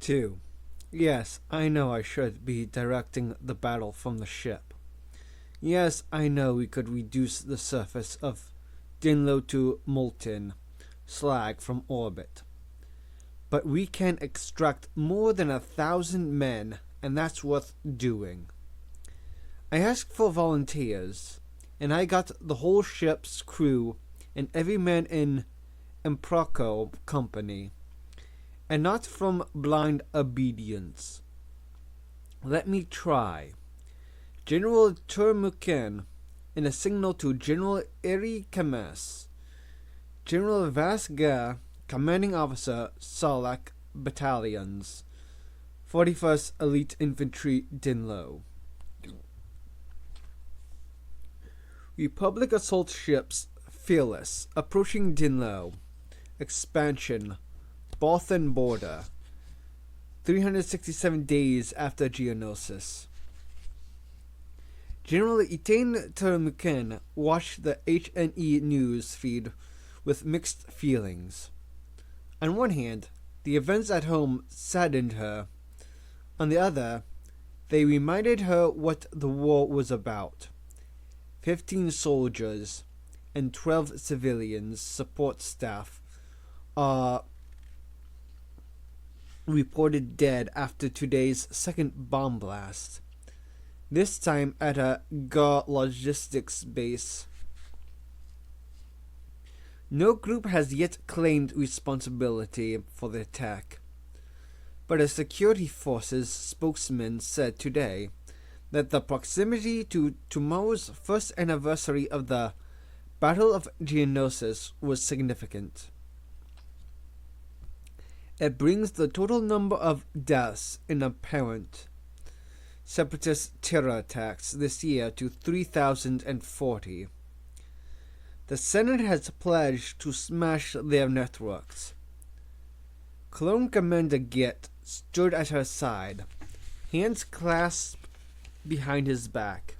2. Yes, I know I should be directing the battle from the ship. Yes, I know we could reduce the surface of Dinlo to molten slag from orbit. But we can extract more than 1,000 men, and that's worth doing. I asked for volunteers, and I got the whole ship's crew and every man in Improco company, and not from blind obedience. Let me try. General Turmukin, in a signal to General Eri Kames, General Vasga, commanding officer, Salak Battalions, 41st Elite Infantry, Dinlo. Republic assault ships, Fearless, approaching Dinlo. Expansion, Bothan border. 367 days after Geonosis. General Etain Termuken watched the HNE news feed with mixed feelings. On one hand, the events at home saddened her. On the other, they reminded her what the war was about. 15 soldiers and 12 civilians support staff are reported dead after today's second bomb blast, this time at a Gar logistics base. No group has yet claimed responsibility for the attack, but a security forces spokesman said today that the proximity to tomorrow's first anniversary of the Battle of Geonosis was significant. It brings the total number of deaths in apparent separatist terror attacks this year to 3,040. The Senate has pledged to smash their networks. Clone Commander Git stood at her side, hands clasped behind his back,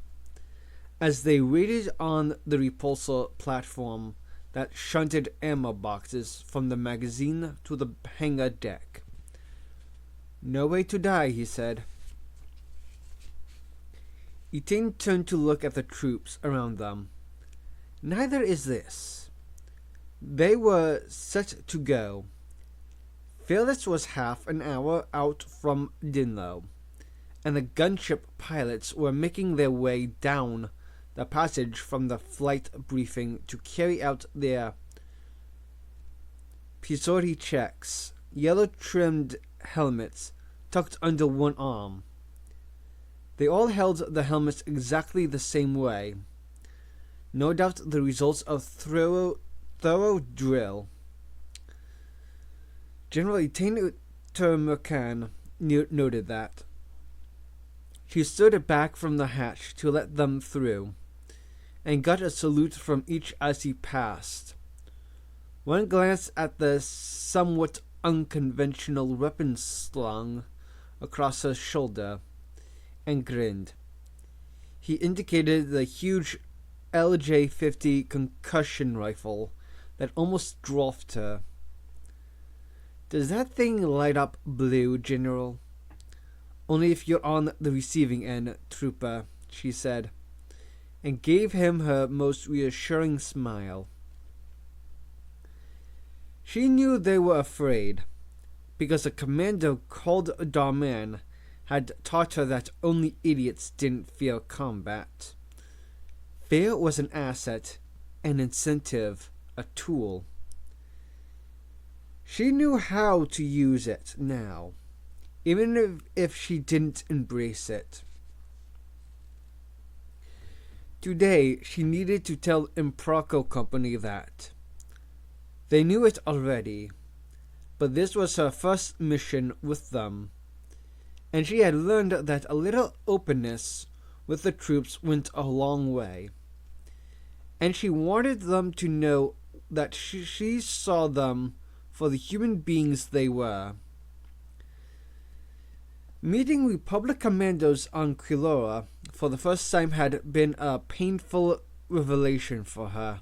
as they waited on the repulsor platform that shunted ammo boxes from the magazine to the hangar deck. No way to die, he said. Etain turned to look at the troops around them. Neither is this. They were set to go. Fearless was half an hour out from Dinlo, and the gunship pilots were making their way down the passage from the flight briefing to carry out their Pisori checks, yellow-trimmed helmets tucked under one arm. They all held the helmets exactly the same way, no doubt the results of thorough drill. General Etain Termukan noted that. She stood back from the hatch to let them through, and got a salute from each as he passed. One glance at the somewhat unconventional weapon slung across her shoulder, and grinned. He indicated the huge LJ-50 concussion rifle that almost dwarfed her. Does that thing light up blue, General? Only if you're on the receiving end, trooper, she said, and gave him her most reassuring smile. She knew they were afraid, because a commando called Darman had taught her that only idiots didn't fear combat. Fear was an asset, an incentive, a tool. She knew how to use it now, even if she didn't embrace it. Today, she needed to tell Improco Company that. They knew it already, but this was her first mission with them, and she had learned that a little openness with the troops went a long way, and she wanted them to know that she saw them for the human beings they were. Meeting Republic commandos on Quilora for the first time had been a painful revelation for her.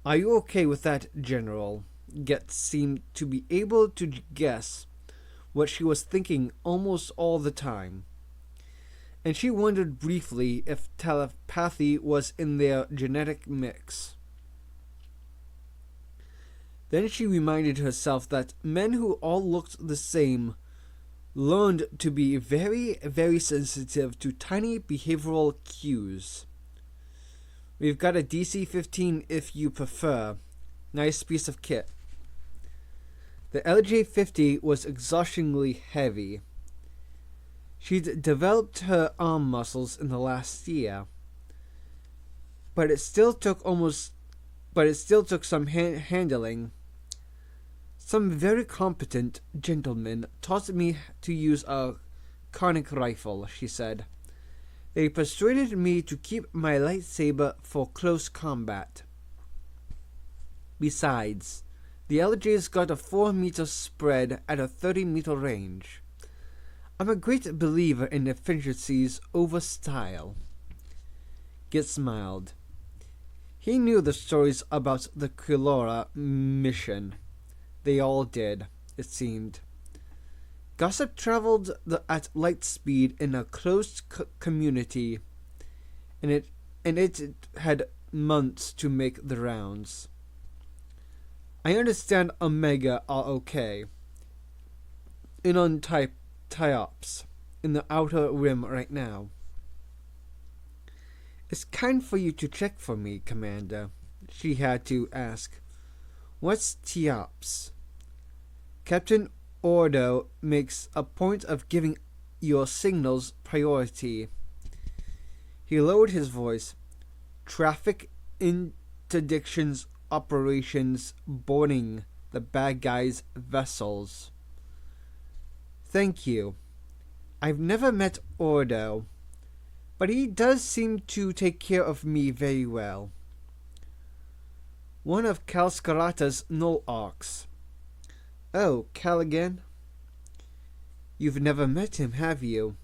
Are you okay with that, General? Get seemed to be able to guess what she was thinking almost all the time, and she wondered briefly if telepathy was in their genetic mix. Then she reminded herself that men who all looked the same learned to be very, very sensitive to tiny behavioral cues. We've got a DC-15 if you prefer. Nice piece of kit. The LJ-50 was exhaustingly heavy. She'd developed her arm muscles in the last year, but it still took some handling. Some very competent gentlemen taught me to use a conic rifle, she said. They persuaded me to keep my lightsaber for close combat. Besides, the LJ's got a 4-meter spread at a 30-meter range. I'm a great believer in efficiencies over style. Git smiled. He knew the stories about the Quilora mission. They all did, it seemed. Gossip traveled at light speed in a closed community, and it had months to make the rounds. I understand Omega are okay. In on tie-ups in the Outer Rim right now. It's kind for you to check for me, Commander, she had to ask. What's TOPS? Captain Ordo makes a point of giving your signals priority. He lowered his voice. Traffic interdictions operations boarding the bad guys' vessels. Thank you. I've never met Ordo, but he does seem to take care of me very well. One of Cal Scarata's null arcs. Oh, Cal again? You've never met him, have you?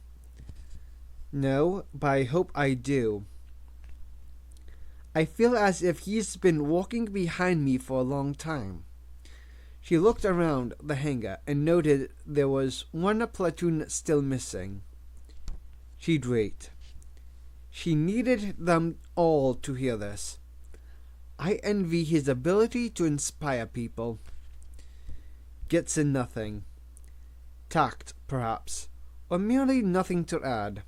No, but I hope I do. I feel as if he's been walking behind me for a long time. She looked around the hangar and noted there was one platoon still missing. She'd wait. She needed them all to hear this. I envy his ability to inspire people. Gets in nothing. Tact, perhaps, or merely nothing to add.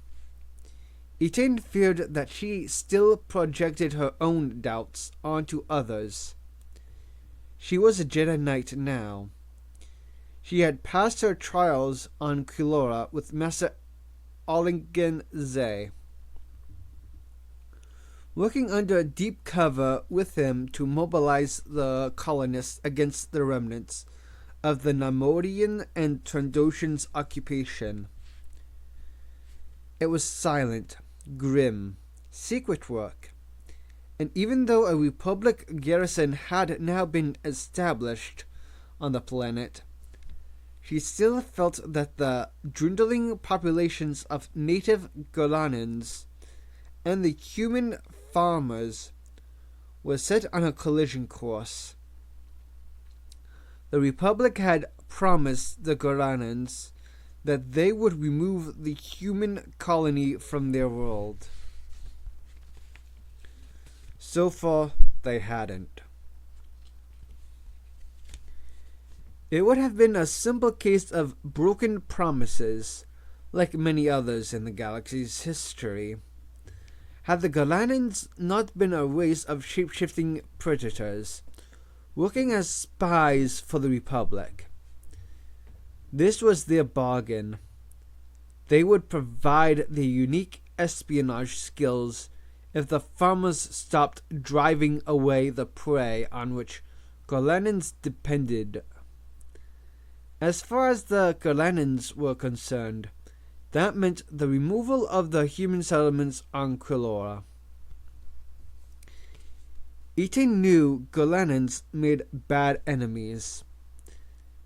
Etain feared that she still projected her own doubts onto others. She was a Jedi Knight now. She had passed her trials on Quilora with Master Olingen Zay, working under deep cover with him to mobilize the colonists against the remnants of the Namorian and Trandoshan's occupation. It was silent, grim, secret work, and even though a Republic garrison had now been established on the planet, she still felt that the dwindling populations of native Golanans and the human farmers were set on a collision course. The Republic had promised the Golanans that they would remove the human colony from their world. So far, they hadn't. It would have been a simple case of broken promises, like many others in the galaxy's history, had the Golanans not been a race of shape-shifting predators, working as spies for the Republic. This was their bargain. They would provide their unique espionage skills if the farmers stopped driving away the prey on which Golanans depended. As far as the Golanans were concerned, that meant the removal of the human settlements on Quilora. Etain knew Golanans made bad enemies.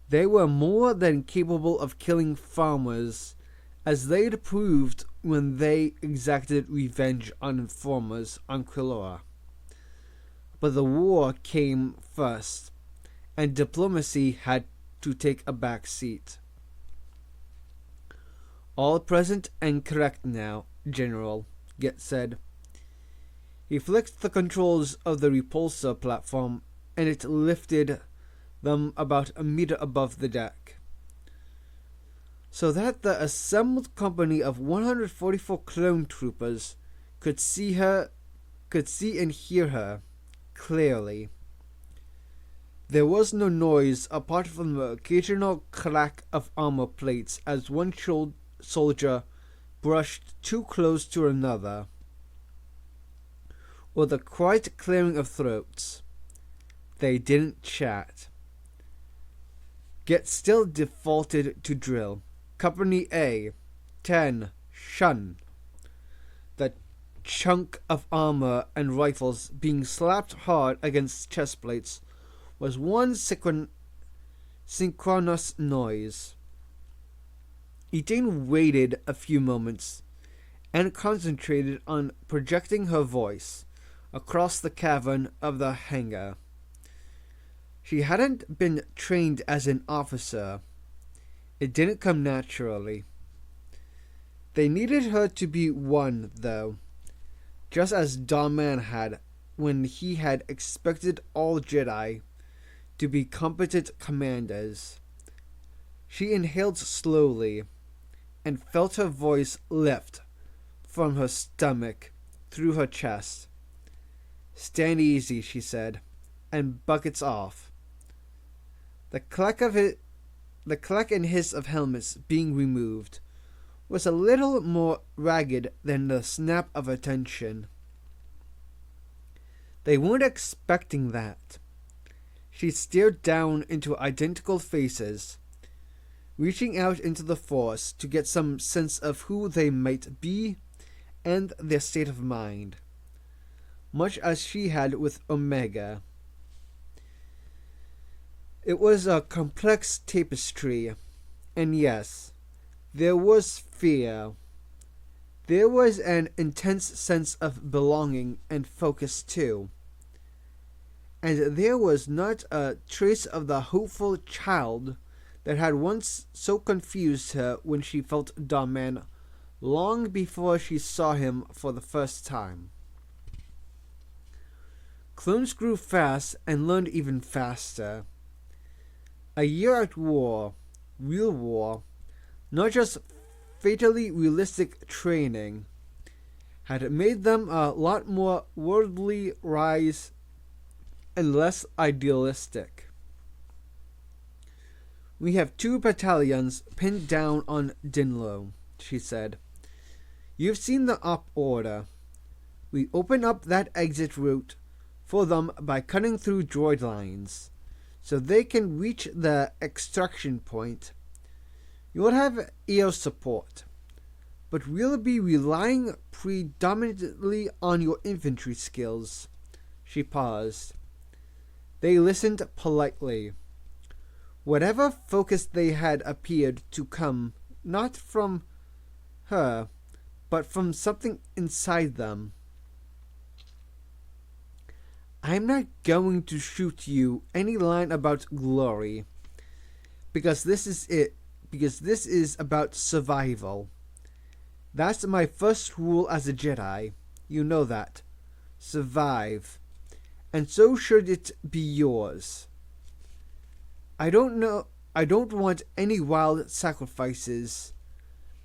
They were more than capable of killing farmers, as they'd proved when they exacted revenge on informers on Quilora. But the war came first, and diplomacy had to take a back seat. All present and correct now, General, Get said. He flicked the controls of the repulsor platform, and it lifted them about a meter above the deck, so that the assembled company of 144 clone troopers could see and hear her clearly. There was no noise apart from the occasional crack of armor plates as one soldier brushed too close to another, or the quiet clearing of throats. They didn't chat. Get still defaulted to drill. Company A, 10, shun. The chunk of armor and rifles being slapped hard against chest plates was one synchronous noise. Etain waited a few moments and concentrated on projecting her voice across the cavern of the hangar. She hadn't been trained as an officer. It didn't come naturally. They needed her to be one, though, just as Daman had when he had expected all Jedi to be competent commanders. She inhaled slowly and felt her voice lift from her stomach through her chest. "Stand easy," she said, "and buckets off." The clack and hiss of helmets being removed was a little more ragged than the snap of a tension. They weren't expecting that. She stared down into identical faces, reaching out into the Force to get some sense of who they might be and their state of mind, much as she had with Omega. It was a complex tapestry, and yes, there was fear. There was an intense sense of belonging and focus too. And there was not a trace of the hopeful child that had once so confused her when she felt Daman long before she saw him for the first time. Clones grew fast and learned even faster. A year at war, real war, not just fatally realistic training, had made them a lot more worldly wise and less idealistic. "We have 2 battalions pinned down on Dinlo," she said. "You've seen the op order. We open up that exit route for them by cutting through droid lines, so they can reach the extraction point. You'll have air support, but we'll be relying predominantly on your infantry skills." She paused. They listened politely. Whatever focus they had appeared to come not from her, but from something inside them. "I'm not going to shoot you any line about glory, because this is about survival. That's my first rule as a Jedi. You know that. Survive. And so should it be yours. I don't want any wild sacrifices.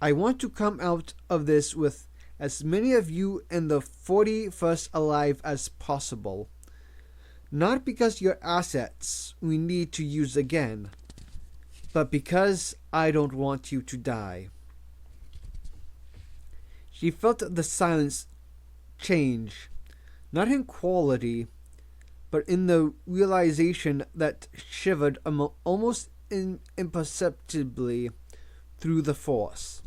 I want to come out of this with as many of you in the 41st alive as possible. Not because you're assets we need to use again, but because I don't want you to die." She felt the silence change, not in quality, but in the realization that shivered almost imperceptibly through the Force.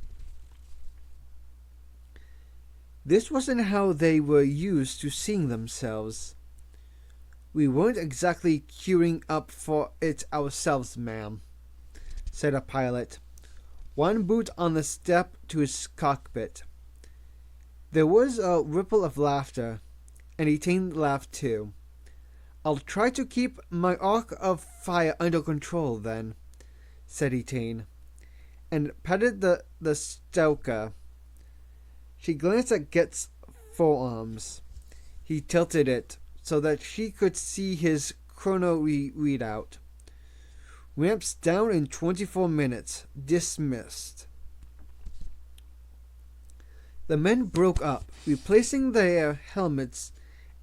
This wasn't how they were used to seeing themselves. "We weren't exactly queuing up for it ourselves, ma'am," said a pilot, one boot on the step to his cockpit. There was a ripple of laughter, and Etain laughed too. "I'll try to keep my arc of fire under control, then," said Etain, and patted the stoker. She glanced at Get's forearms. He tilted it so that she could see his chrono readout. Ramps down in 24 minutes. Dismissed. The men broke up, replacing their helmets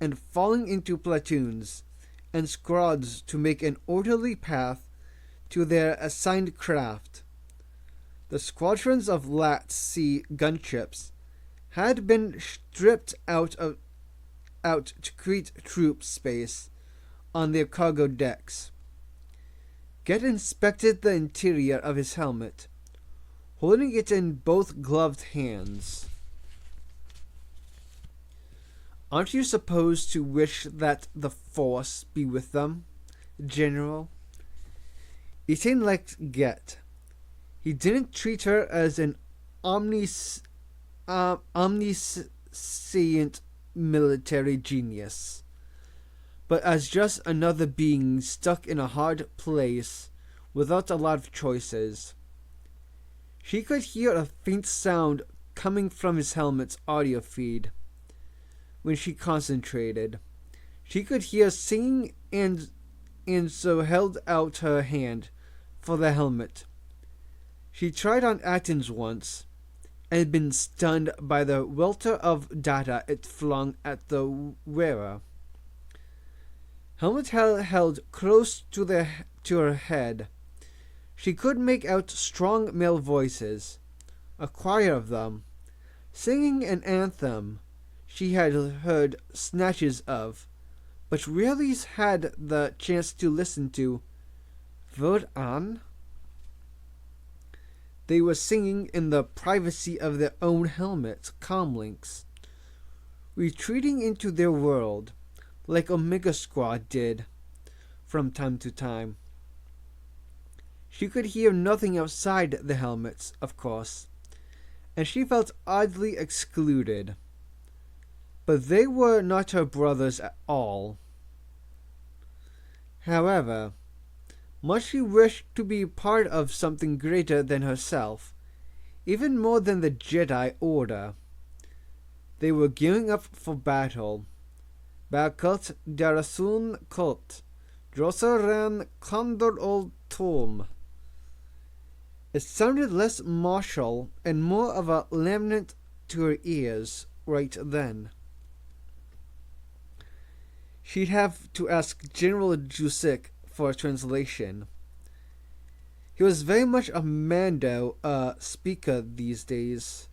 and falling into platoons and squads to make an orderly path to their assigned craft. The squadrons of Lat-C gunships had been stripped out to create troop space on their cargo decks. Get inspected the interior of his helmet, holding it in both gloved hands. Aren't you supposed to wish that the Force be with them, General? Ethan liked Get. He didn't treat her as an omniscient military genius, but as just another being stuck in a hard place without a lot of choices. She could hear a faint sound coming from his helmet's audio feed. When she concentrated, she could hear singing and so held out her hand for the helmet. She tried on Atkins once, and had been stunned by the welter of data it flung at the wearer. Helmet held close to her head. She could make out strong male voices, a choir of them, singing an anthem she had heard snatches of, but rarely had the chance to listen to. Vod an? They were singing in the privacy of their own helmets, comlinks, retreating into their world, like Omega Squad did, from time to time. She could hear nothing outside the helmets, of course, and she felt oddly excluded. But they were not her brothers at all. However, much she wished to be part of something greater than herself, even more than the Jedi Order. They were gearing up for battle. Bakult Darasun Kult, Drossaran Condor Old Tom. It sounded less martial and more of a lament to her ears right then. She'd have to ask General Jusik for a translation. He was very much a Mando speaker these days.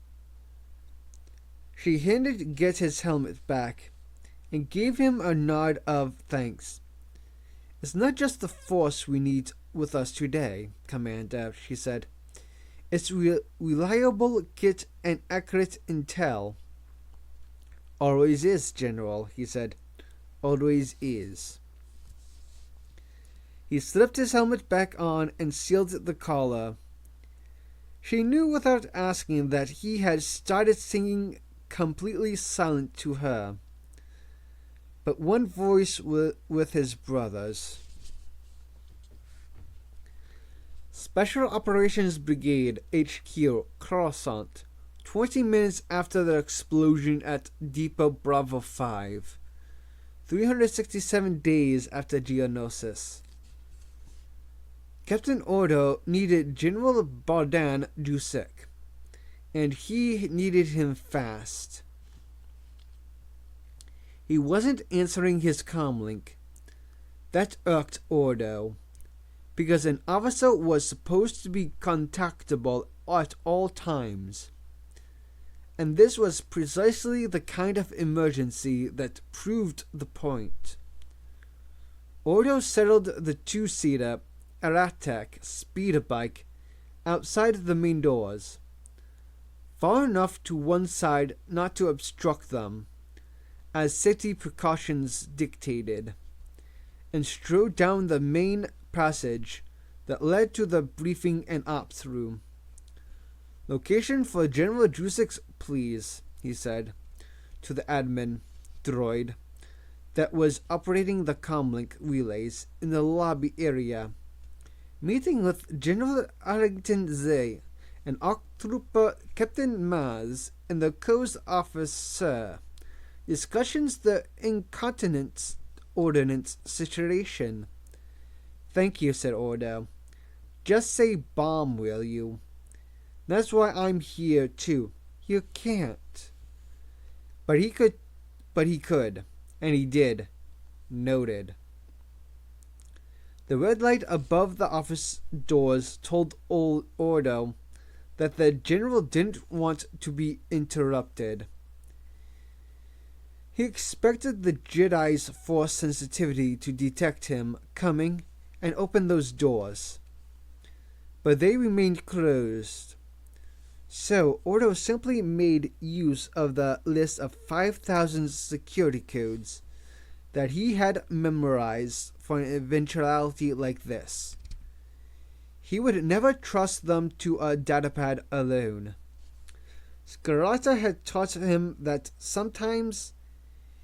She handed Get his helmet back and gave him a nod of thanks. It's not just the Force we need with us today, Commander, she said. It's reliable kit and accurate intel. Always is, General, he said. Always is. He slipped his helmet back on and sealed the collar. She knew without asking that he had started singing completely silent to her, but one voice with his brothers. Special Operations Brigade HQ, Coruscant, 20 minutes after the explosion at Depot Bravo 5. 367 days after Geonosis. Captain Ordo needed General Bardan Jusik, and he needed him fast. He wasn't answering his comlink. That irked Ordo, because an officer was supposed to be contactable at all times. And this was precisely the kind of emergency that proved the point. Ordo settled the two-seater Aratek speeder bike outside the main doors, far enough to one side not to obstruct them, as safety precautions dictated, and strode down the main passage that led to the briefing and ops room. Location for General Jusik, please, he said to the admin droid that was operating the comlink relays in the lobby area. Meeting with General Arrington Zay and ARC Trooper Captain Maz in the Coast Office, sir. Discussions the incontinence ordnance situation. Thank you, said Ordo. Just say bomb, will you? That's why I'm here, too. You can't. But he could, and he did. Noted. The red light above the office doors told old Ordo that the general didn't want to be interrupted. He expected the Jedi's force sensitivity to detect him coming and open those doors, but they remained closed. So Ordo simply made use of the list of 5,000 security codes that he had memorized for an eventuality like this. He would never trust them to a datapad alone. Scarata had taught him that sometimes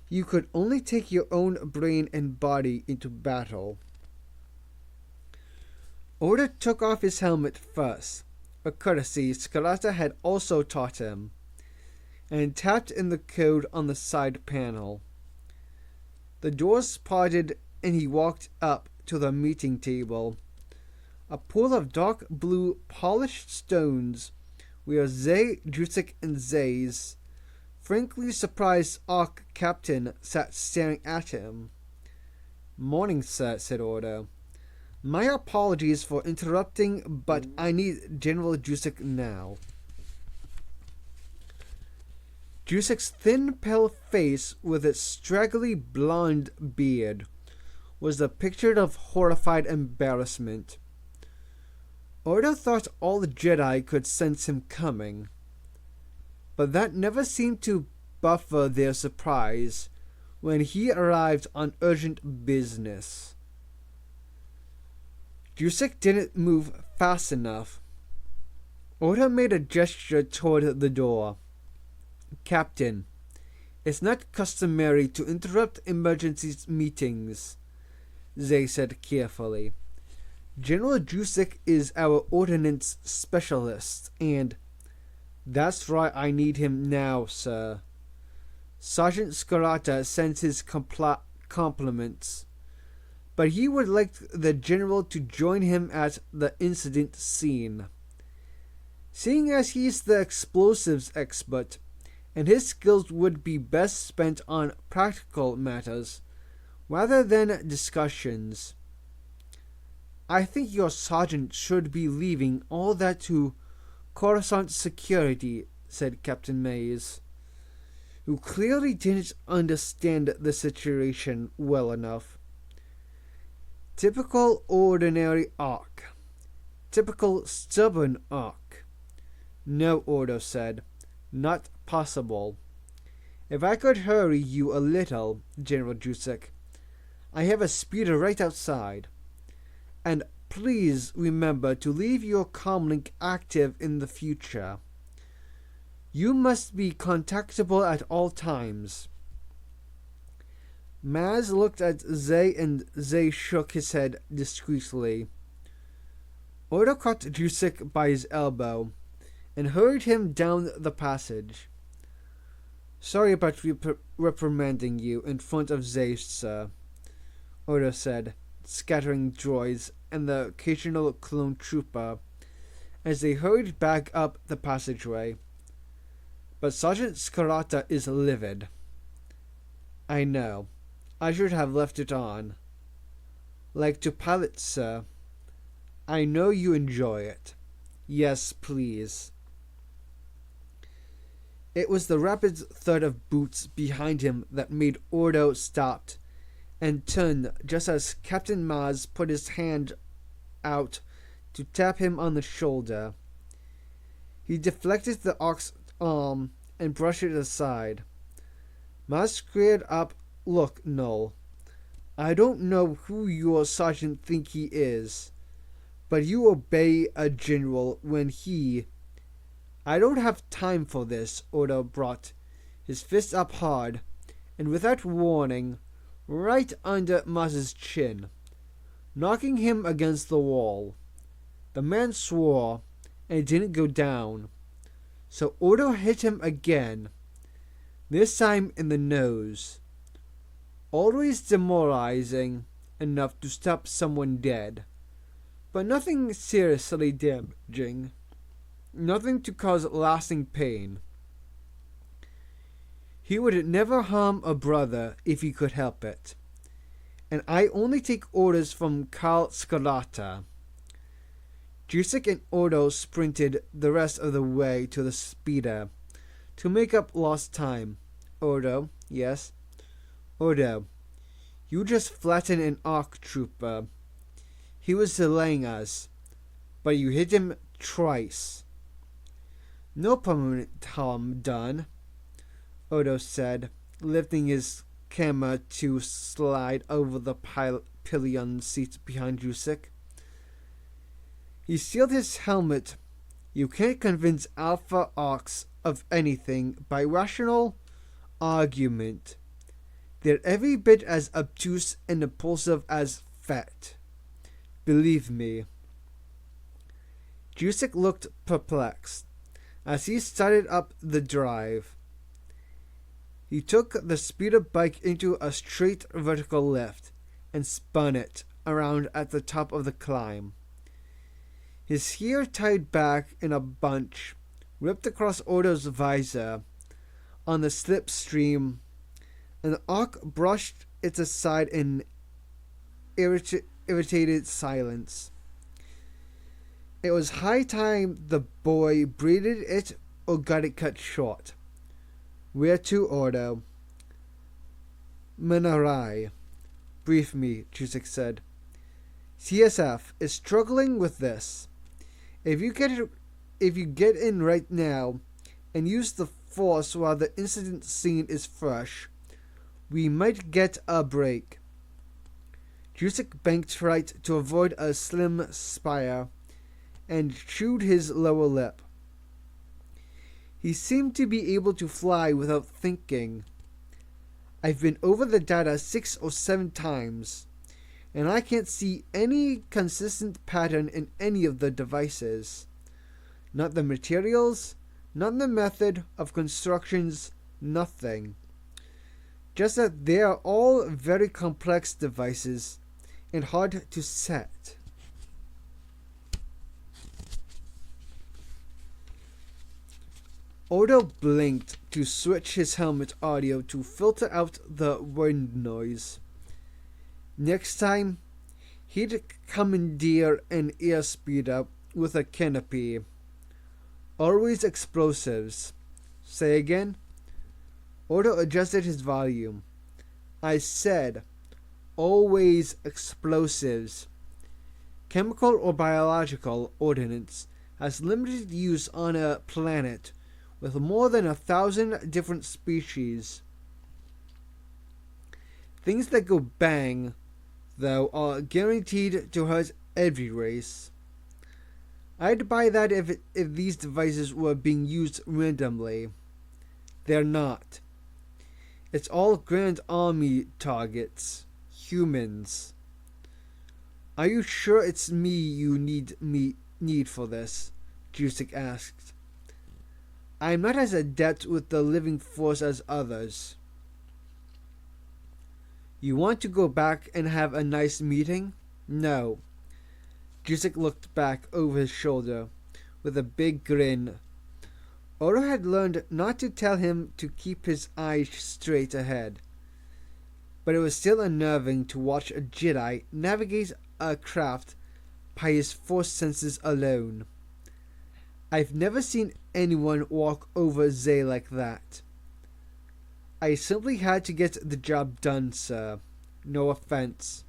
you could only take your own brain and body into battle. Ordo took off his helmet first, a courtesy Scarata had also taught him, and tapped in the code on the side panel. The doors parted and he walked up to the meeting table, a pool of dark blue polished stones where Zay, Drusik, and Zay's frankly surprised ARC captain sat staring at him. Morning, sir, said Ordo. My apologies for interrupting, but I need General Drusik now. Drusik's thin, pale face with its straggly blonde beard was the picture of horrified embarrassment. Ordo thought all the Jedi could sense him coming, but that never seemed to buffer their surprise when he arrived on urgent business. Drusik didn't move fast enough. Ordo made a gesture toward the door. Captain, it's not customary to interrupt emergency meetings, Zay said carefully. General Drusik is our ordnance specialist, and that's why I need him now, sir. Sergeant Scarata sends his compliments, but he would like the general to join him at the incident scene. Seeing as he's the explosives expert, and his skills would be best spent on practical matters rather than discussions. I think your sergeant should be leaving all that to Coruscant security, said Captain Mays, who clearly didn't understand the situation well enough. Typical ordinary ARC. Typical stubborn ARC. No, Ordo said. Not possible. If I could hurry you a little, General Drusik. I have a speeder right outside. And please remember to leave your comlink active in the future. You must be contactable at all times. Maz looked at Zay, and Zay shook his head discreetly. Ordo caught Drusik by his elbow and hurried him down the passage. Sorry about reprimanding you in front of Zay, sir, Ordo said, scattering droids and the occasional clone trooper as they hurried back up the passageway. But Sergeant Scarata is livid. I know. I should have left it on. Like to pilot, sir. I know you enjoy it. Yes, please. It was the rapid thud of boots behind him that made Ordo stop and turn just as Captain Maz put his hand out to tap him on the shoulder. He deflected the ARC's arm and brushed it aside. Maz squared up. Look, Null, I don't know who your sergeant think he is, but you obey a general when he... I don't have time for this, Ordo brought his fist up hard, and without warning, right under Maz's chin, knocking him against the wall. The man swore, and it didn't go down. So Odo hit him again, this time in the nose. Always demoralizing enough to stop someone dead, but nothing seriously damaging. Nothing to cause lasting pain. He would never harm a brother if he could help it. And I only take orders from Karl Scarlata. Jusek and Odo sprinted the rest of the way to the speeder to make up lost time. Odo, yes. Odo, you just flattened an ARC trooper. He was delaying us, but you hit him twice. No permanent harm done, Odo said, lifting his camera to slide over the pillion seat behind Jusek. He sealed his helmet. You can't convince Alpha Arcs of anything by rational argument. They're every bit as obtuse and impulsive as Fett. Believe me. Jusek looked perplexed as he started up the drive. He took the speeder bike into a straight vertical lift and spun it around at the top of the climb. His hair tied back in a bunch, ripped across Odo's visor on the slipstream, and the ARC brushed it aside in irritated silence. It was high time the boy braided it or got it cut short. Where to, Odo? Manarai. Brief me, Jusek said. CSF is struggling with this. If you get in right now and use the force while the incident scene is fresh, we might get a break. Jusek banked right to avoid a slim spire and chewed his lower lip. He seemed to be able to fly without thinking. I've been over the data 6 or 7 times, and I can't see any consistent pattern in any of the devices. Not the materials, not the method of constructions, nothing. Just that they are all very complex devices and hard to set. Odo blinked to switch his helmet audio to filter out the wind noise. Next time, he'd commandeer an airspeeder with a canopy. Always explosives. Say again? Odo adjusted his volume. I said, always explosives. Chemical or biological ordnance has limited use on a planet with more than 1,000 different species. Things that go bang, though, are guaranteed to hurt every race. I'd buy that if these devices were being used randomly. They're not. It's all Grand Army targets. Humans. Are you sure it's me you need for this? Jusek asked. I'm not as adept with the living force as others. You want to go back and have a nice meeting? No. Jusek looked back over his shoulder with a big grin. Odo had learned not to tell him to keep his eyes straight ahead, but it was still unnerving to watch a Jedi navigate a craft by his force senses alone. I've never seen anyone walk over Zay like that. I simply had to get the job done, sir. No offense.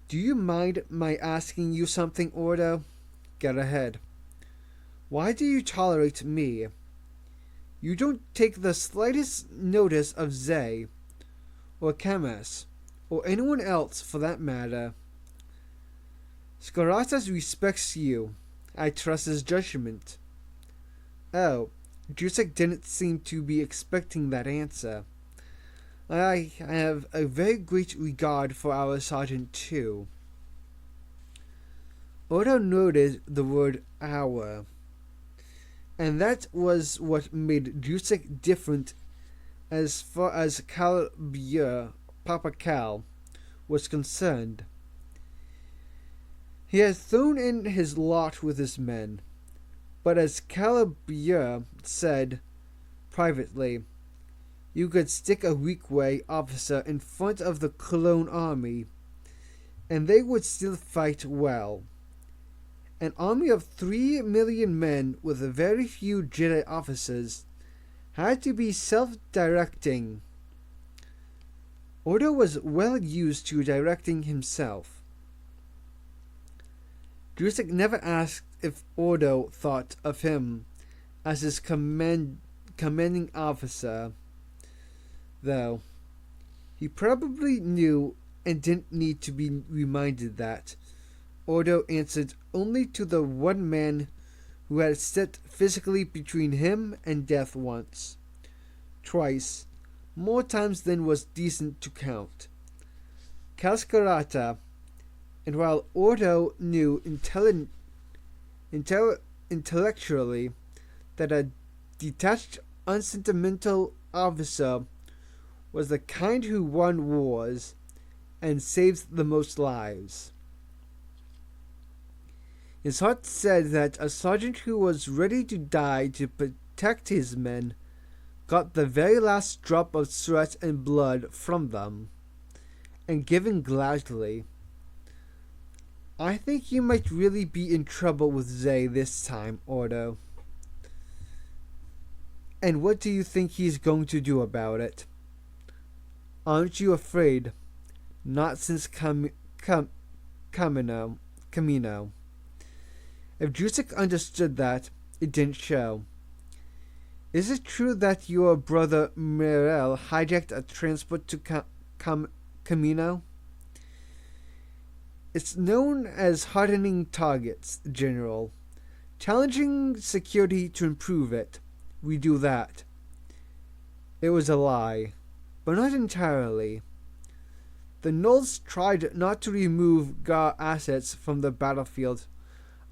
Do you mind my asking you something, Odo? Get ahead. Why do you tolerate me? You don't take the slightest notice of Zay, or Kamas, or anyone else for that matter. Skaratas respects you. I trust his judgment. Oh, Jusek didn't seem to be expecting that answer. I have a very great regard for our sergeant too. Odo noted the word hour. And that was what made Jusek different as far as Calbier, Papa Cal, was concerned. He had thrown in his lot with his men, but as Calbier said privately, you could stick a weak-way officer in front of the clone army, and they would still fight well. An army of 3 million men with very few Jedi officers had to be self-directing. Ordo was well used to directing himself. Drusik never asked if Ordo thought of him as his commanding officer, though. He probably knew and didn't need to be reminded that. Ordo answered only to the one man who had stepped physically between him and death once. Twice, more times than was decent to count. Cascarata, and while Ordo knew intellectually that a detached, unsentimental officer was the kind who won wars and saves the most lives, his heart said that a sergeant who was ready to die to protect his men got the very last drop of sweat and blood from them, and given gladly. I think you might really be in trouble with Zay this time, Ordo. And what do you think he's going to do about it? Aren't you afraid? Not since Commando. If Jusik understood that, it didn't show. Is it true that your brother Mirel hijacked a transport to Commando? It's known as hardening targets, General. Challenging security to improve it. We do that. It was a lie, but not entirely. The Nulls tried not to remove Gar assets from the battlefield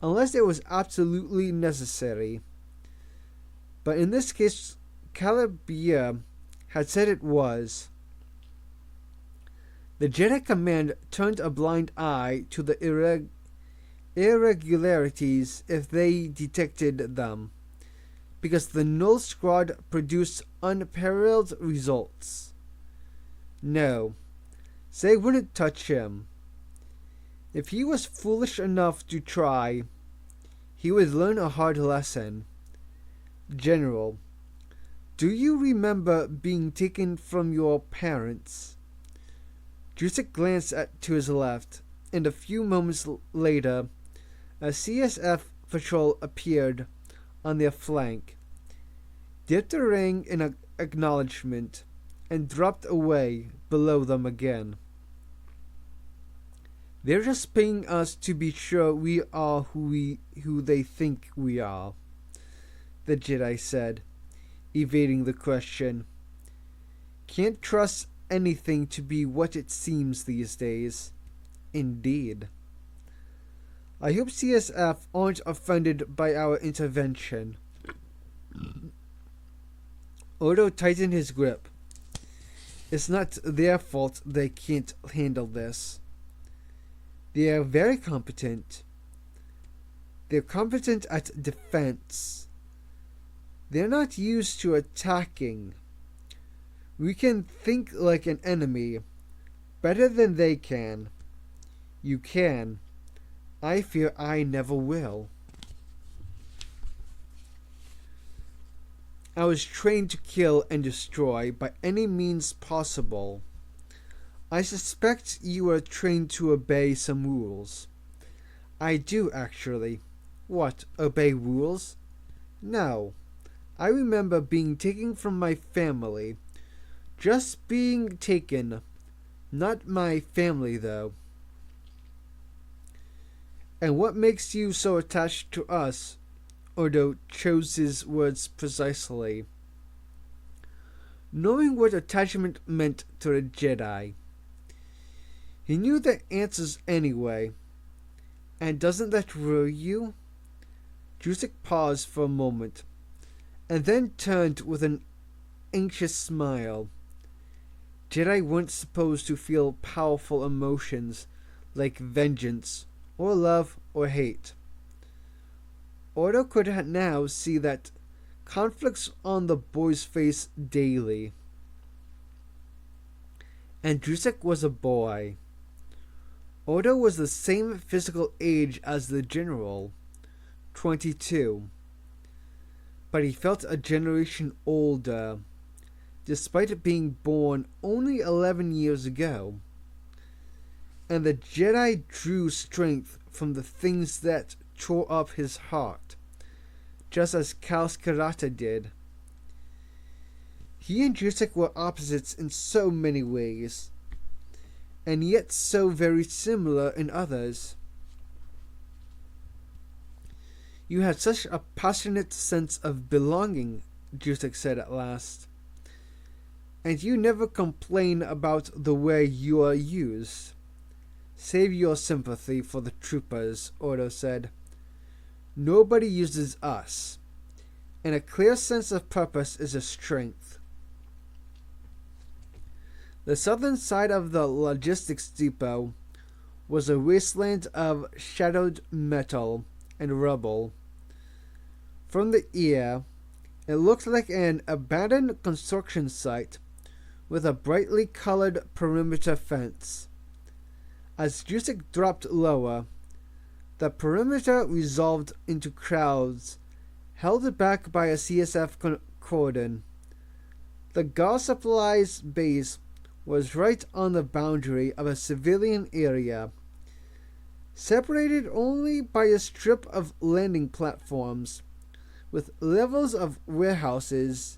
unless it was absolutely necessary. But in this case, Calibia had said it was. The Jedi Command turned a blind eye to the irregularities if they detected them, because the Null Squad produced unparalleled results. No, they wouldn't touch him. If he was foolish enough to try, he would learn a hard lesson. General, do you remember being taken from your parents? Jusik glanced to his left, and a few moments later, a CSF patrol appeared on their flank, dipped a ring in acknowledgement, and dropped away below them again. They're just paying us to be sure we are who they think we are, the Jedi said, evading the question. Can't trust anything to be what it seems these days. Indeed. I hope CSF aren't offended by our intervention. Odo tightened his grip. It's not their fault they can't handle this. They are very competent. They're competent at defense. They're not used to attacking. We can think like an enemy, better than they can. You can. I fear I never will. I was trained to kill and destroy by any means possible. I suspect you are trained to obey some rules. I do, actually. What, obey rules? No. I remember being taken from my family. Just being taken. Not my family, though. And what makes you so attached to us? Ordo chose his words precisely. Knowing what attachment meant to the Jedi. He knew the answers anyway. And doesn't that worry you? Jusek paused for a moment, and then turned with an anxious smile. Jedi weren't supposed to feel powerful emotions like vengeance, or love, or hate. Odo could now see that conflicts on the boy's face daily. And Jusek was a boy. Odo was the same physical age as the general, 22. But he felt a generation older, despite being born only 11 years ago. And the Jedi drew strength from the things that tore up his heart, just as Cal Skirata did. He and Jusek were opposites in so many ways, and yet so very similar in others. You had such a passionate sense of belonging, Jusek said at last. And you never complain about the way you are used. Save your sympathy for the troopers, Odo said. Nobody uses us, and a clear sense of purpose is a strength. The southern side of the logistics depot was a wasteland of shadowed metal and rubble. From the air, it looked like an abandoned construction site with a brightly colored perimeter fence. As Jusek dropped lower, the perimeter resolved into crowds, held back by a CSF cordon. The gas supplies base was right on the boundary of a civilian area, separated only by a strip of landing platforms, with levels of warehousings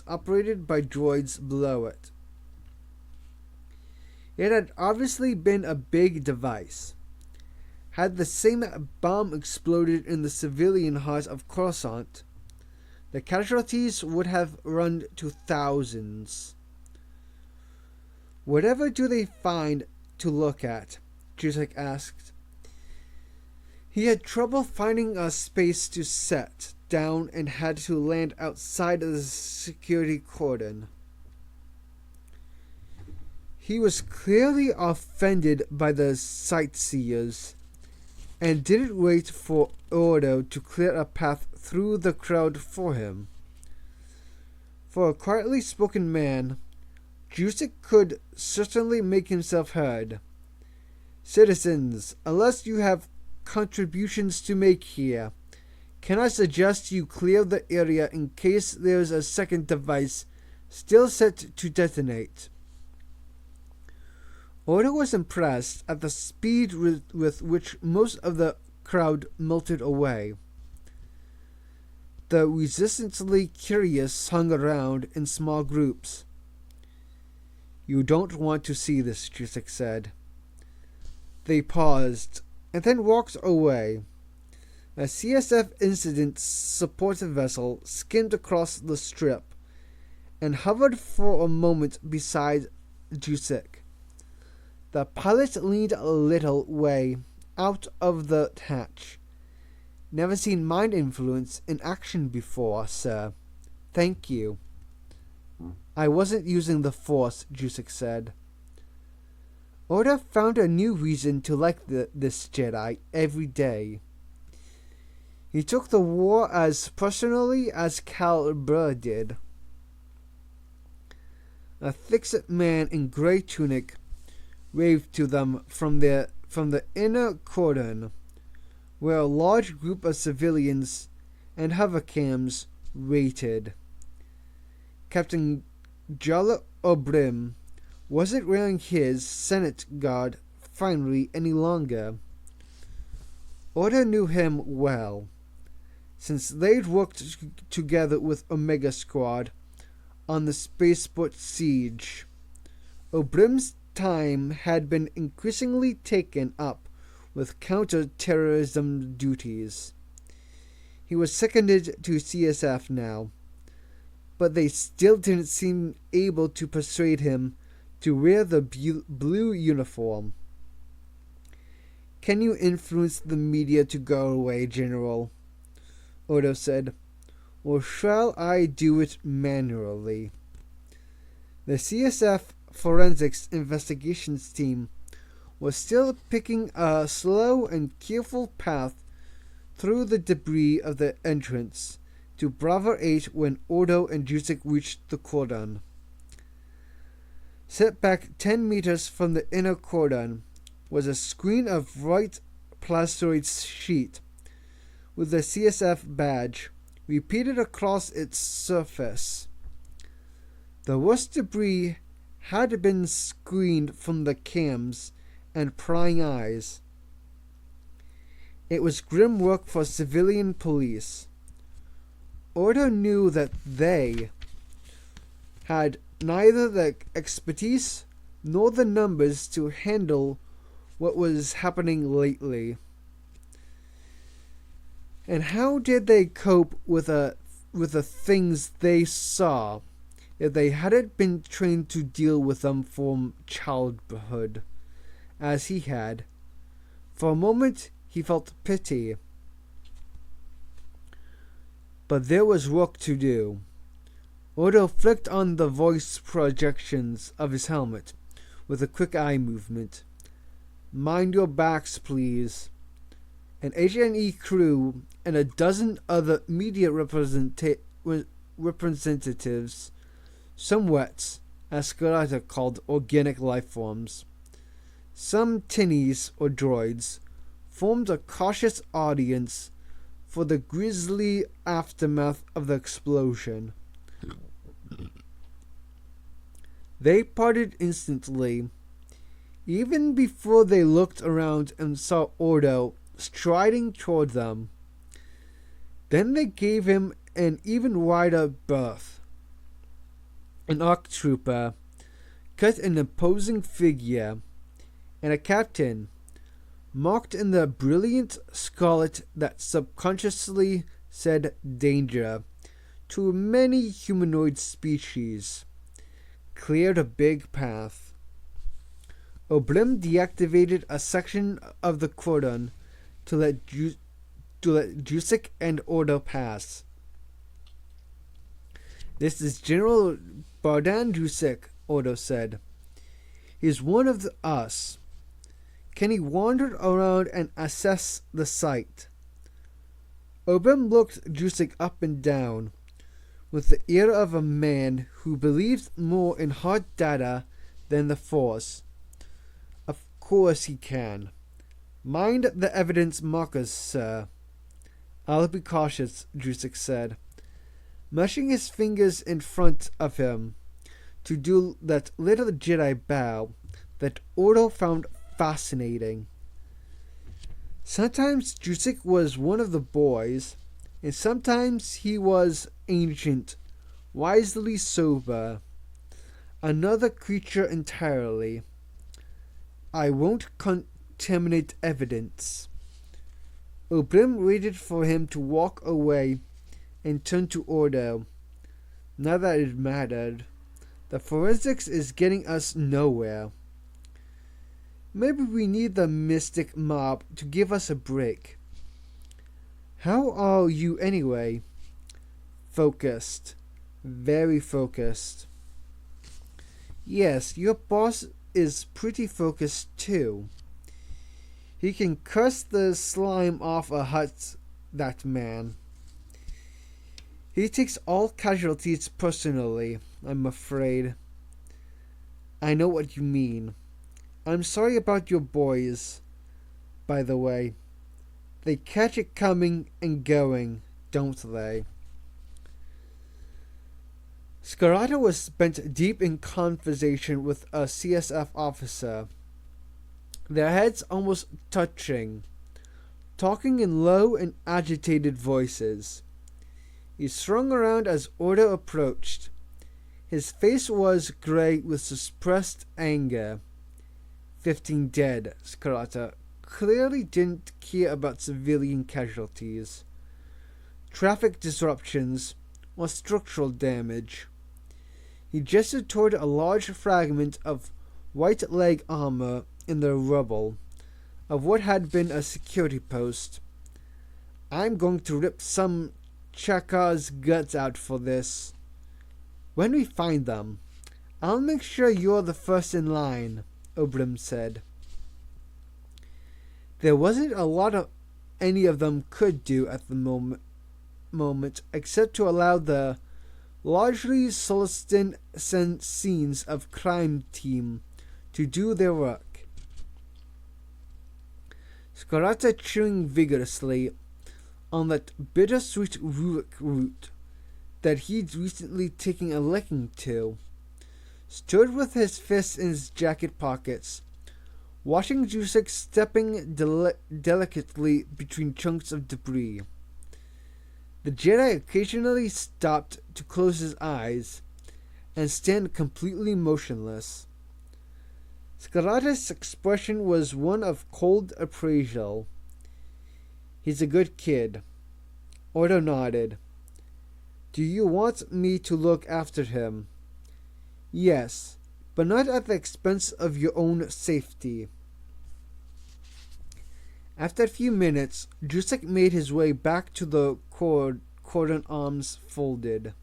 operated by droids below it. It had obviously been a big device. Had the same bomb exploded in the civilian heart of Coruscant, the casualties would have run to thousands. Whatever do they find to look at? Jusek asked. He had trouble finding a space to set down and had to land outside of the security cordon. He was clearly offended by the sightseers and didn't wait for Odo to clear a path through the crowd for him. For a quietly spoken man, Jusek could certainly make himself heard. Citizens, unless you have contributions to make here, can I suggest you clear the area in case there's a second device still set to detonate? Odo was impressed at the speed with which most of the crowd melted away. The resistantly curious hung around in small groups. You don't want to see this, Jusek said. They paused, and then walked away. A CSF incident support vessel skimmed across the strip and hovered for a moment beside Jusek. The pilot leaned a little way out of the hatch. Never seen mind influence in action before, sir. Thank you. I wasn't using the Force, Jusek said. Oda found a new reason to like this Jedi every day. He took the war as personally as Cal Burr did. A thick-set man in grey tunic waved to them from the inner cordon, where a large group of civilians and hovercams waited. Captain Jala Obrim wasn't wearing his Senate guard finery any longer. Oda knew him well, since they'd worked together with Omega Squad on the spaceport siege. Obrim's time had been increasingly taken up with counter-terrorism duties. He was seconded to CSF now, but they still didn't seem able to persuade him to wear the blue uniform. Can you influence the media to go away, General? Odo said. Or shall I do it manually? The CSF Forensics Investigations Team was still picking a slow and careful path through the debris of the entrance to Bravo 8 when Odo and Jusek reached the cordon. Set back 10 meters from the inner cordon was a screen of white plastoid sheet with the CSF badge repeated across its surface. The worst debris had been screened from the cams and prying eyes. It was grim work for civilian police. Odo knew that they had neither the expertise nor the numbers to handle what was happening lately. And how did they cope with the things they saw if they hadn't been trained to deal with them from childhood, as he had? For a moment he felt pity. But there was work to do. Odo flicked on the voice projections of his helmet with a quick eye movement. Mind your backs, please. An H&E crew and a dozen other media representatives, some wets, as Scarata called organic life forms, some tinnies or droids, formed a cautious audience for the grisly aftermath of the explosion. They parted instantly, even before they looked around and saw Odo striding toward them. Then they gave him an even wider berth. An ARC trooper, cut an imposing figure, and a captain, marked in the brilliant scarlet that subconsciously said danger to many humanoid species, cleared a big path. Oblim deactivated a section of the cordon to let Jusek and Odo pass. This is General Bardan Jusek, Odo said. He's one of us. Kenny wandered around and assessed the site. Oblim looked Jusek up and down, with the ear of a man who believed more in hard data than the Force. Of course he can. Mind the evidence markers, sir. I'll be cautious, Jusek said, mushing his fingers in front of him to do that little Jedi bow that Odo found fascinating. Sometimes Jusek was one of the boys, and sometimes he was ancient, wisely sober, another creature entirely. I won't contaminate evidence. Oblim waited for him to walk away and turned to Odo. Not that it mattered. The forensics is getting us nowhere. Maybe we need the mystic mob to give us a break. How are you anyway? Focused. Very focused. Yes, your boss is pretty focused too. He can curse the slime off a hut, that man. He takes all casualties personally, I'm afraid. I know what you mean. I'm sorry about your boys, by the way. They catch it coming and going, don't they? Scarata was bent deep in conversation with a CSF officer, their heads almost touching, talking in low and agitated voices. He swung around as Odo approached. His face was gray with suppressed anger. 15 dead, Scarata clearly didn't care about civilian casualties, traffic disruptions, or structural damage. He gestured toward a large fragment of white leg armor in the rubble, of what had been a security post. I'm going to rip some Cheka's guts out for this. When we find them, I'll make sure you're the first in line, Obrim said. There wasn't a lot of any of them could do at the moment except to allow the largely Celestin scenes of crime team to do their work. Scarata, chewing vigorously on that bittersweet Rurik root that he'd recently taken a liking to, stood with his fists in his jacket pockets, watching Jusek stepping delicately between chunks of debris. The Jedi occasionally stopped to close his eyes and stand completely motionless. Scarata's expression was one of cold appraisal. He's a good kid. Ordo nodded. Do you want me to look after him? Yes, but not at the expense of your own safety. After a few minutes, Jusek made his way back to the cordon arms folded.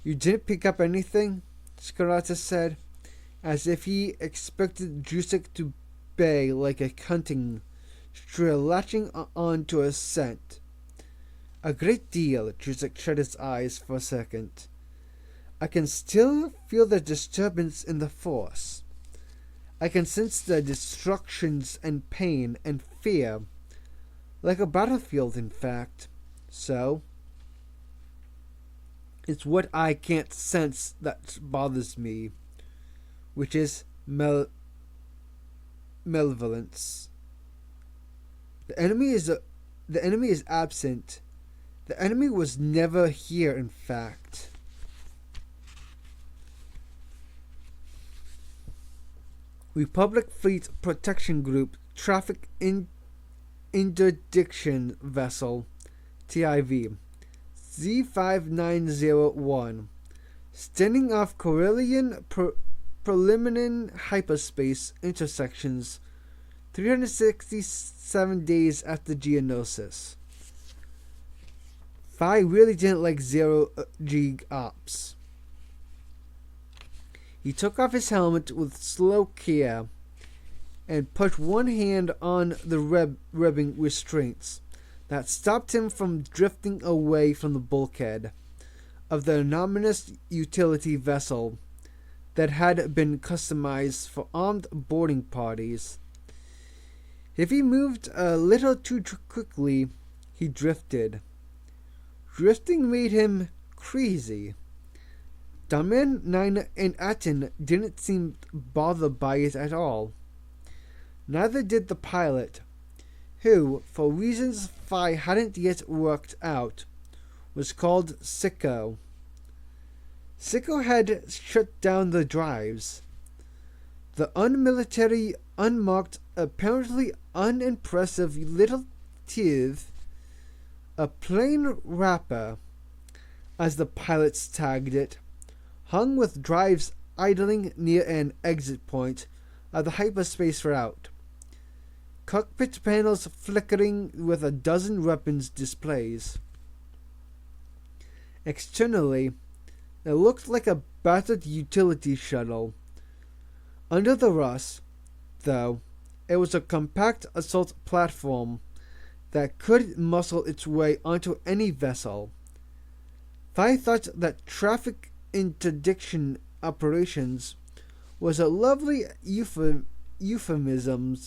You didn't pick up anything? Scarata said, as if he expected Jusek to bay like a hunting stray latching on to a scent. A great deal. Jusek shut his eyes for a second. I can still feel the disturbance in the force. I can sense the destructions and pain and fear, like a battlefield, in fact. So, it's what I can't sense that bothers me, which is malevolence. The enemy is absent. The enemy was never here, in fact. Republic Fleet Protection Group Traffic Interdiction Vessel TIV Z5901 standing off Corellian preliminary hyperspace intersections 367 days after Geonosis. Phi really didn't like zero-G ops. He took off his helmet with slow care and put one hand on the webbing restraints that stopped him from drifting away from the bulkhead of the anonymous utility vessel that had been customized for armed boarding parties. If he moved a little too quickly, he drifted. Drifting made him crazy. Daman, Nina, and Aten didn't seem bothered by it at all. Neither did the pilot, who, for reasons Phi hadn't yet worked out, was called Sicko. Sicko had shut down the drives. The unmilitary, unmarked, apparently unimpressive little Tiv, a plain wrapper, as the pilots tagged it, hung with drives idling near an exit point of the hyperspace route. Cockpit panels flickering with a dozen weapons displays. Externally, it looked like a battered utility shuttle. Under the rust, though, it was a compact assault platform that could muscle its way onto any vessel. Phi thought that traffic interdiction operations was a lovely euphemism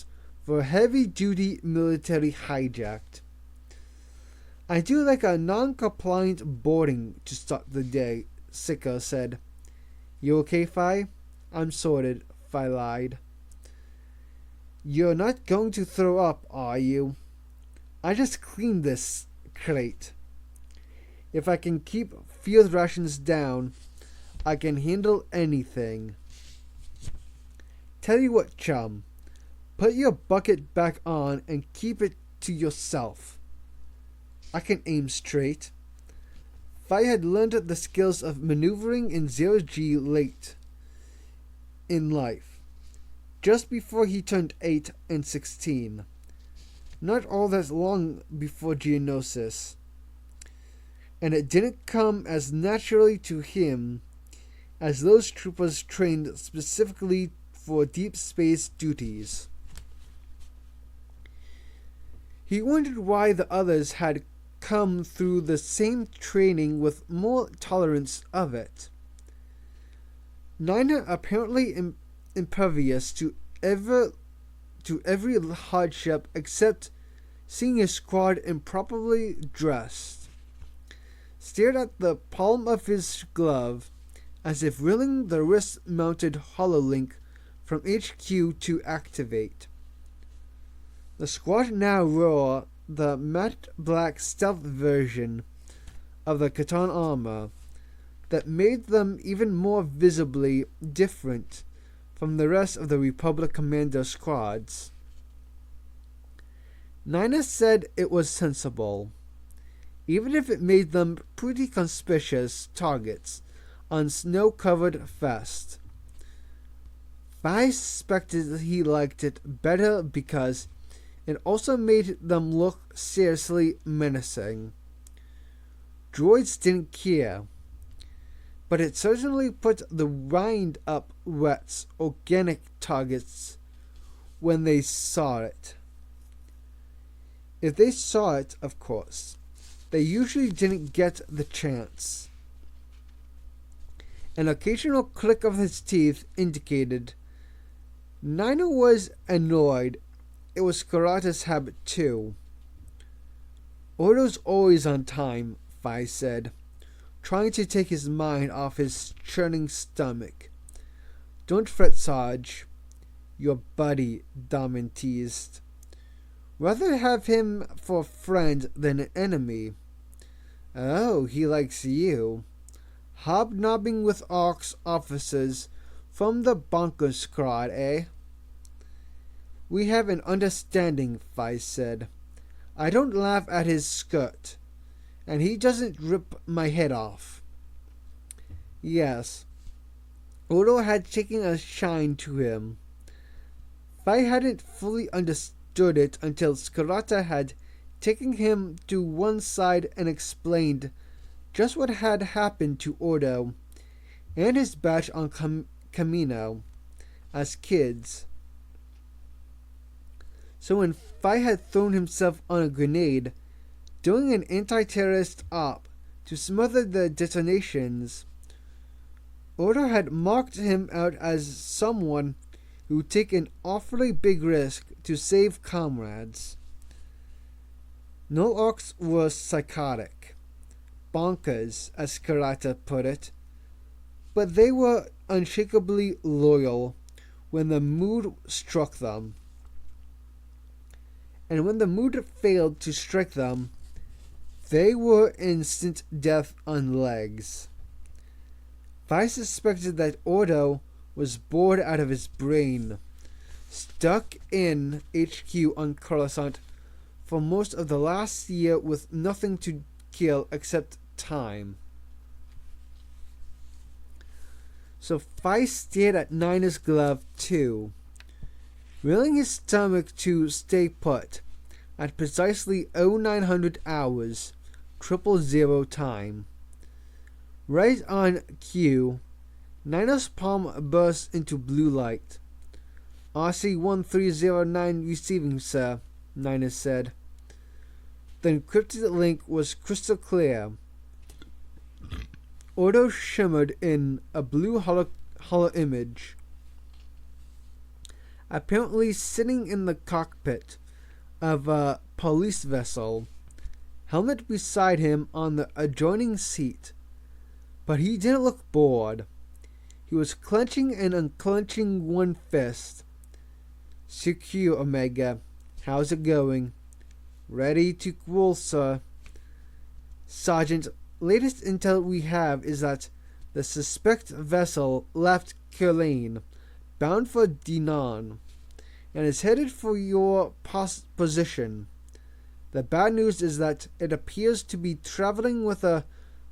for heavy-duty military hijacked. I do like a non-compliant boarding to start the day, Sicko said. You okay, Phi? I'm sorted, Phi lied. You're not going to throw up, are you? I just cleaned this crate. If I can keep field rations down, I can handle anything. Tell you what, chum. Put your bucket back on and keep it to yourself. I can aim straight. Phi had learned the skills of maneuvering in 0G late in life. just before he turned 8 and 16. Not all that long before Geonosis. And it didn't come as naturally to him as those troopers trained specifically for deep space duties. He wondered why the others had come through the same training with more tolerance of it. Nina apparently impervious to every hardship except seeing his squad improperly dressed, stared at the palm of his glove as if willing the wrist-mounted hololink from HQ to activate. The squad now wore the matte black stealth version of the Catan armor that made them even more visibly different from the rest of the Republic Commando squads. Nina said it was sensible, even if it made them pretty conspicuous targets on snow-covered Fest. I suspected he liked it better because it also made them look seriously menacing. Droids didn't care, but it certainly put the wind-up Wets organic targets when they saw it. If they saw it, of course, they usually didn't get the chance. An occasional click of his teeth indicated Nina was annoyed. It was Karata's habit too. Ordo's always on time, Fi said, trying to take his mind off his churning stomach. Don't fret, Sarge. Your buddy, Daman teased. Rather have him for a friend than an enemy. Oh, he likes you. Hobnobbing with Arcs officers from the Bonker squad, eh? We have an understanding, Fi said. I don't laugh at his skirt, and he doesn't rip my head off. Yes, Odo had taken a shine to him. Fi hadn't fully understood it until Skarata had taken him to one side and explained just what had happened to Ordo and his batch on Camino as kids. So when Fi had thrown himself on a grenade during an anti-terrorist op to smother the detonations, Ordo had marked him out as someone who would take an awfully big risk to save comrades. No Orcs were psychotic, bonkers, as Karata put it, but they were unshakably loyal when the mood struck them. And when the mood failed to strike them, they were instant death on legs. I suspected that Ordo was bored out of his brain, stuck in HQ on Coruscant for most of the last year with nothing to kill except time. So Fi stared at Nina's glove too, willing his stomach to stay put at precisely 0900 hours, 000 time. Right on cue, Nina's palm burst into blue light. RC-1309 receiving, sir, Nina said. The encrypted link was crystal clear. Ordo shimmered in a blue hollow image, apparently sitting in the cockpit of a police vessel, helmet beside him on the adjoining seat. But he didn't look bored. He was clenching and unclenching one fist. Secure, Omega. How's it going? Ready to roll, sir. Sergeant, latest intel we have is that the suspect vessel left Kirlane, bound for Dinan, and is headed for your position. The bad news is that it appears to be traveling with a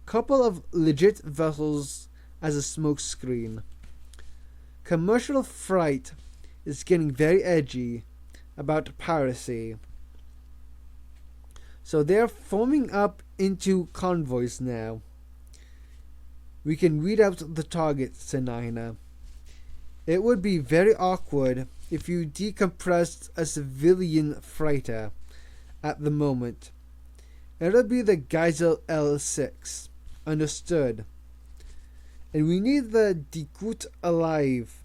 couple of legit vessels as a smokescreen. Commercial freight is getting very edgy about piracy. So they're forming up into convoys now. We can read out the targets, said Nina. It would be very awkward if you decompressed a civilian freighter at the moment. It'll be the Geisel L6. Understood. And we need the Dekut alive.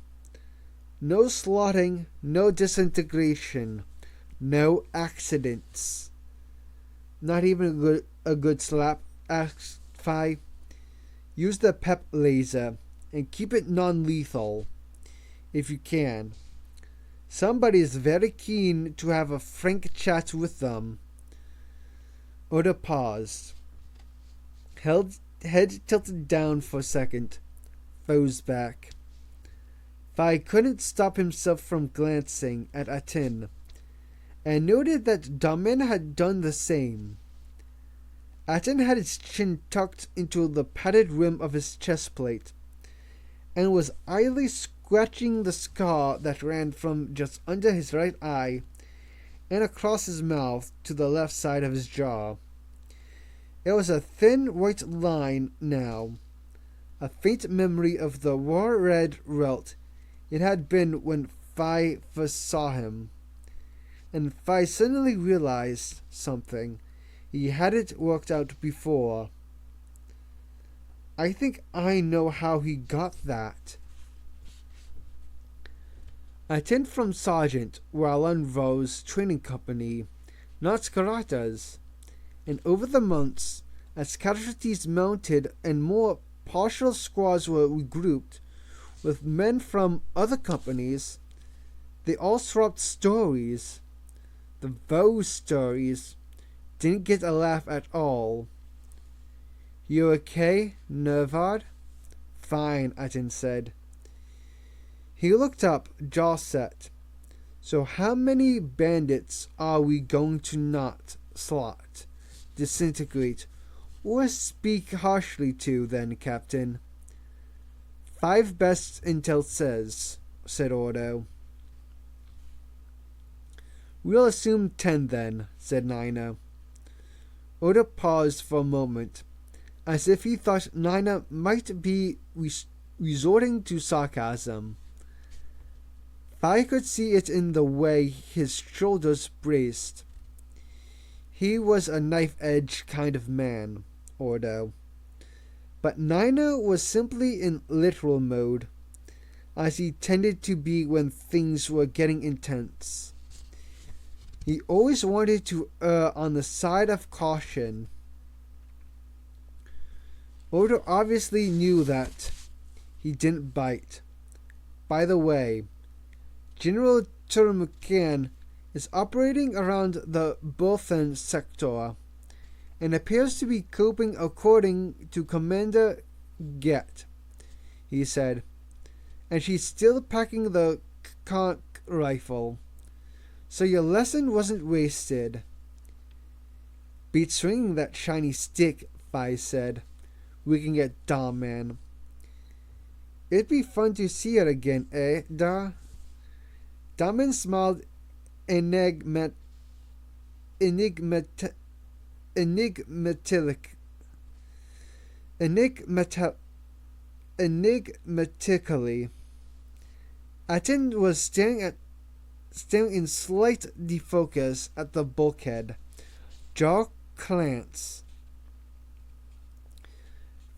No slotting, no disintegration, no accidents. Not even a good slap, asked Phi. Use the PEP laser and keep it non-lethal, if you can. Somebody is very keen to have a frank chat with them. Oda paused. Head tilted down for a second. Froze back. Phi couldn't stop himself from glancing at Atin, and noted that Damen had done the same. Atin had his chin tucked into the padded rim of his chest plate, and was idly scratching the scar that ran from just under his right eye and across his mouth to the left side of his jaw. It was a thin white line now, a faint memory of the war-red welt it had been when Phi first saw him. And Phi suddenly realized something he hadn't worked out before. I think I know how he got that. A tint from Sergeant Roland Rowe's training company, not Scarata's, and over the months, as casualties mounted and more partial squads were regrouped with men from other companies, they all swapped stories. The Voe stories didn't get a laugh at all. You okay, Nervard? Fine, Atin said. He looked up, jaw set. So how many bandits are we going to not slot, disintegrate, or speak harshly to, then, Captain? 5 best intel says, said Ordo. We'll assume 10 then, said Nina. Oda paused for a moment, as if he thought Nina might be resorting to sarcasm. Phi could see it in the way his shoulders braced. He was a knife-edge kind of man, Ordo. But Nina was simply in literal mode, as he tended to be when things were getting intense. He always wanted to err on the side of caution. Odo obviously knew that. He didn't bite. By the way, General Turmukan is operating around the Bothan sector and appears to be coping according to Commander Get, he said, and she's still packing the conch rifle. So your lesson wasn't wasted. Beat swinging that shiny stick, Phi said, winking at Daman. It'd be fun to see her again, eh, Da? Daman smiled enigmatically. Atin was staring in slight defocus at the bulkhead, jaw clenched.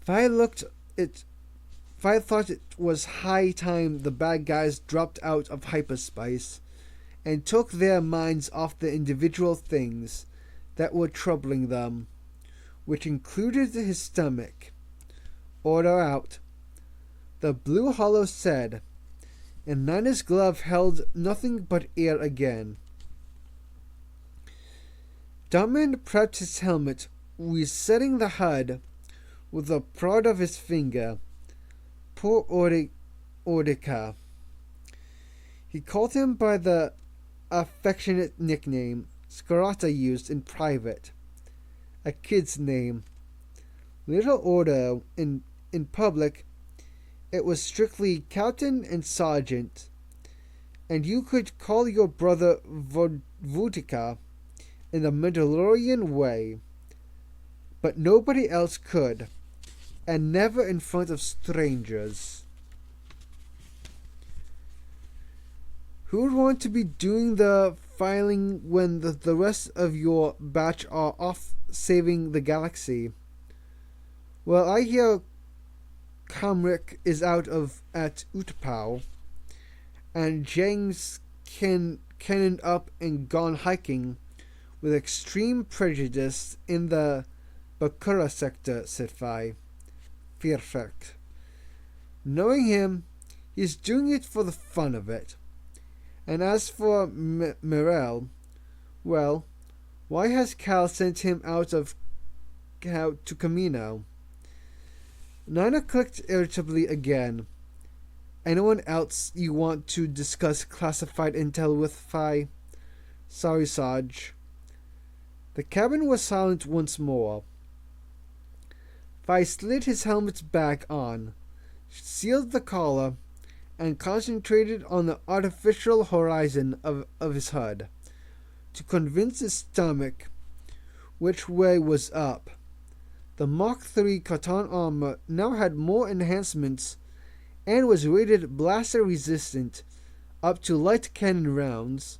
Phi thought it was high time the bad guys dropped out of hyperspace and took their minds off the individual things that were troubling them, which included his stomach. Order out, the blue hollow said, and Nina's glove held nothing but air again. Daman prepped his helmet, resetting the HUD with the prod of his finger. Poor Ordica. He called him by the affectionate nickname Scarata used in private, a kid's name. Little Ordo, in public, it was strictly Captain and Sergeant, and you could call your brother Vodvutica in the Mandalorian way, but nobody else could, and never in front of strangers. Who would want to be doing the filing when the rest of your batch are off saving the galaxy? Well, I hear Kamrik is out at Utapau, and Jang's cannoned up and gone hiking with extreme prejudice in the Bakura sector, said Phi. Perfect. Knowing him, he's doing it for the fun of it. And as for Mirel, well, why has Cal sent him out to Commando? Nina clicked irritably again. Anyone else you want to discuss classified intel with, Phi? Sorry, Sarge. The cabin was silent once more. Phi slid his helmet back on, sealed the collar, and concentrated on the artificial horizon of his HUD to convince his stomach which way was up. The Mach 3 Catan armor now had more enhancements and was rated blaster resistant up to light cannon rounds.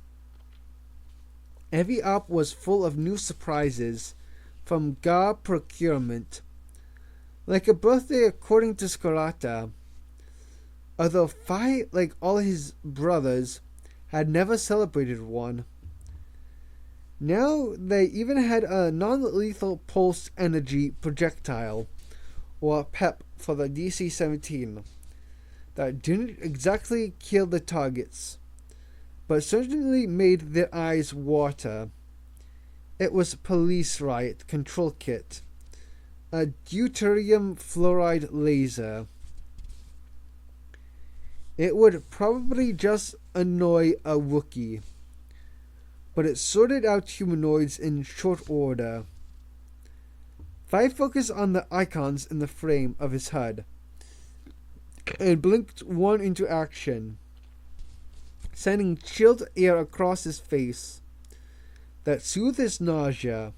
Every op was full of new surprises from GAR procurement. Like a birthday according to Scarata, although Phi, like all his brothers, had never celebrated one. Now they even had a non-lethal pulse energy projectile, or PEP for the DC-17, that didn't exactly kill the targets, but certainly made their eyes water. It was Police Riot Control Kit, a deuterium fluoride laser. It would probably just annoy a Wookiee, but it sorted out humanoids in short order. Phi focused on the icons in the frame of his HUD and blinked one into action, sending chilled air across his face that soothed his nausea.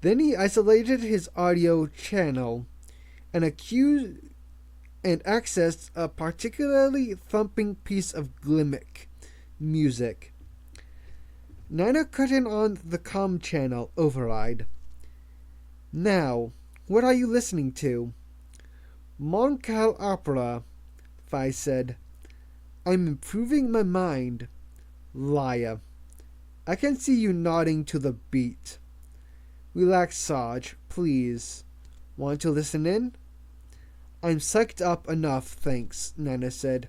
Then he isolated his audio channel and accessed a particularly thumping piece of glimmick music. Nina cut in on the comm channel override. Now, what are you listening to? Mon Cal Opera, Phi said. I'm improving my mind. Liar. I can see you nodding to the beat. Relax, Sarge, please. Want to listen in? I'm psyched up enough, thanks, Nana said.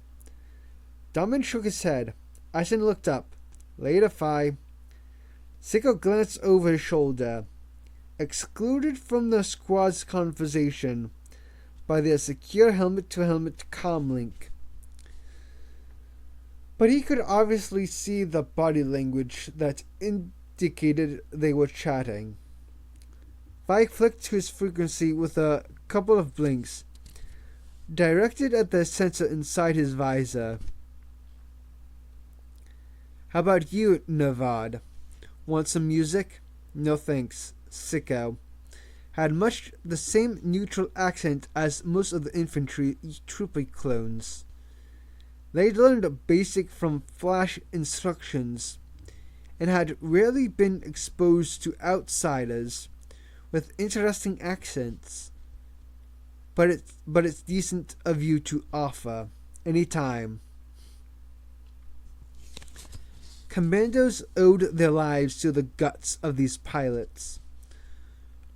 Daman shook his head. Eisen looked up. Later, Phi. Sicko glanced over his shoulder, excluded from the squad's conversation by their secure helmet-to-helmet comm link. But he could obviously see the body language that indicated they were chatting. Phi flicked to his frequency with a couple of blinks, directed at the sensor inside his visor. How about you, Navad? Want some music? No thanks, Sicko. Had much the same neutral accent as most of the infantry trooper clones. They'd learned basic from flash instructions, and had rarely been exposed to outsiders with interesting accents. But it's decent of you to offer, any time. Commandos owed their lives to the guts of these pilots.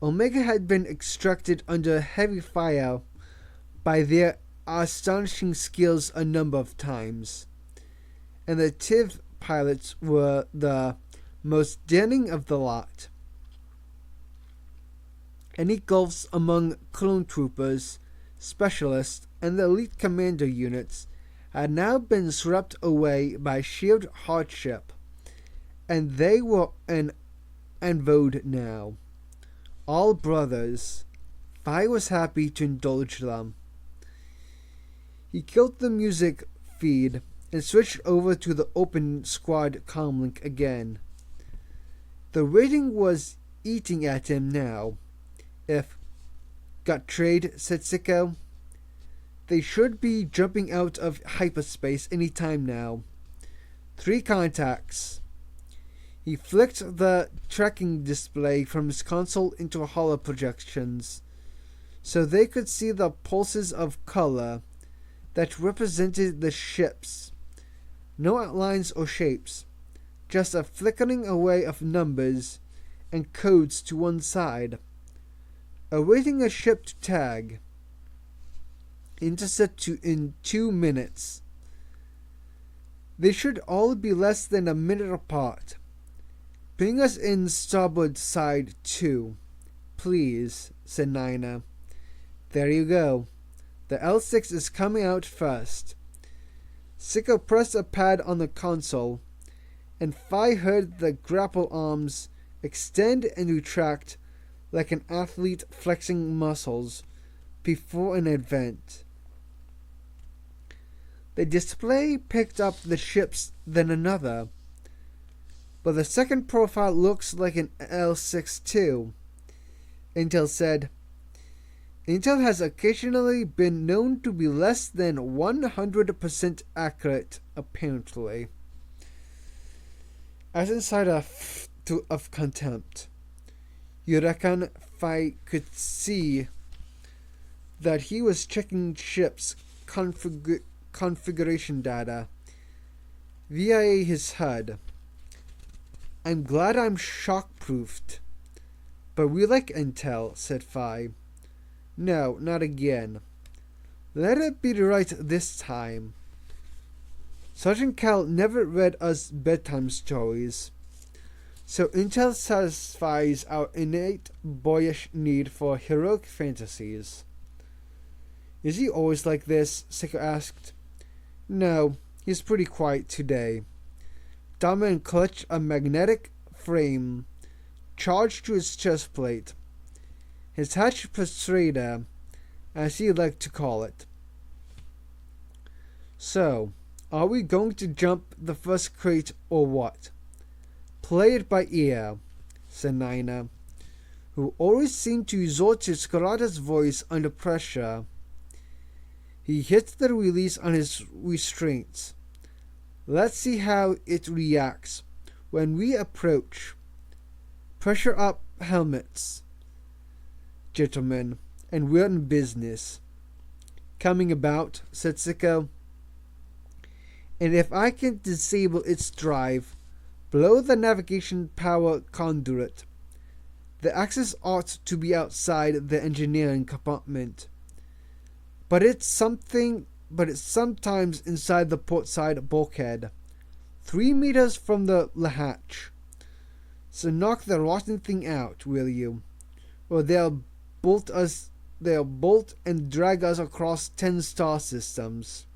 Omega had been extracted under heavy fire by their astonishing skills a number of times, and the TIV pilots were the most daring of the lot. Any gulfs among clone troopers, specialists, and the elite commando units had now been swept away by sheer hardship, and they were envoyed now. All brothers. Phi was happy to indulge them. He killed the music feed and switched over to the open squad comlink again. The rating was eating at him now. If got trade, said Sicko. They should be jumping out of hyperspace any time now. 3 contacts. He flicked the tracking display from his console into hollow projections, so they could see the pulses of color that represented the ships. No outlines or shapes, just a flickering away of numbers and codes to one side. Awaiting a ship to tag. Intercept in 2 minutes. They should all be less than a minute apart. Bring us in starboard side 2, please, said Nina. There you go. The L6 is coming out first. Sicko pressed a pad on the console, and Phi heard the grapple arms extend and retract like an athlete flexing muscles before an event. The display picked up the ships, then another. But the second profile looks like an L6 too. Intel said, Intel has occasionally been known to be less than 100% accurate, apparently. As inside of contempt, you reckon Phi could see that he was checking ships' configuration data via his HUD. I'm glad I'm shock-proofed. But we like intel, said Phi. No, not again. Let it be right this time. Sergeant Cal never read us bedtime stories, so intel satisfies our innate boyish need for heroic fantasies. Is he always like this? Sicko asked. No, he's pretty quiet today. Dominant clutched a magnetic frame charged to his chest plate. His hatch persuader, as he liked to call it. So, are we going to jump the first crate or what? Play it by ear, said Nina, who always seemed to resort to Scarada's voice under pressure. He hit the release on his restraints. Let's see how it reacts when we approach. Pressure up helmets, gentlemen, and we're in business. Coming about, said Sicko. And if I can disable its drive, blow the navigation power conduit. The access ought to be outside the engineering compartment. But it's sometimes inside the port side bulkhead, 3 meters from the hatch. So knock the rotten thing out, will you? Or they'll bolt and drag us across 10 star systems.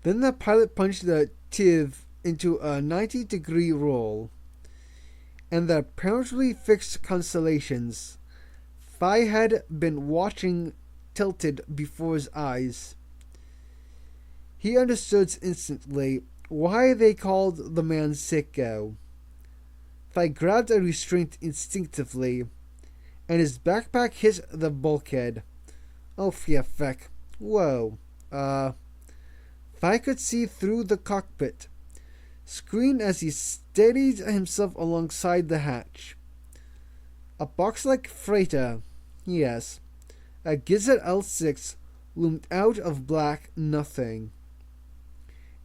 Then the pilot punched the TIV into a 90-degree roll, and the apparently fixed constellations Phi had been watching tilted before his eyes. He understood instantly why they called the man Sicko. Phi grabbed a restraint instinctively, and his backpack hit the bulkhead. Oh, feck. Whoa. Phi could see through the cockpit screen as he steadied himself alongside the hatch. A box-like freighter, yes. A Gizzard L6 loomed out of black nothing.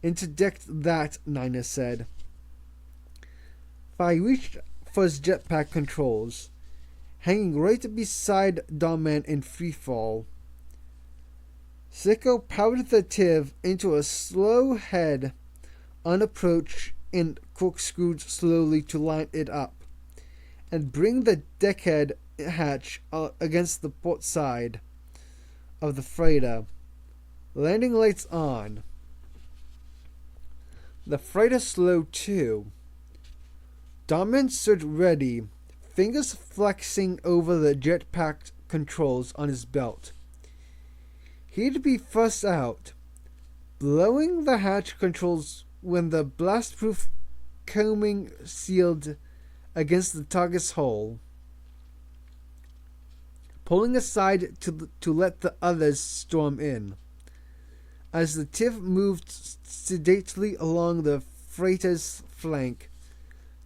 Interdict that, Nina said. Phi reached for his jetpack controls, hanging right beside Dawman in freefall. Sicko powered the TIV into a slow head on approach and corkscrewed slowly to line it up and bring the deckhead hatch against the port side of the freighter. Landing lights on. The freighter slowed too. Dawman stood ready, fingers flexing over the jetpack controls on his belt. He'd be first out, blowing the hatch controls when the blast-proof coaming sealed against the target's hull, pulling aside to let the others storm in. As the Tiv moved sedately along the freighter's flank,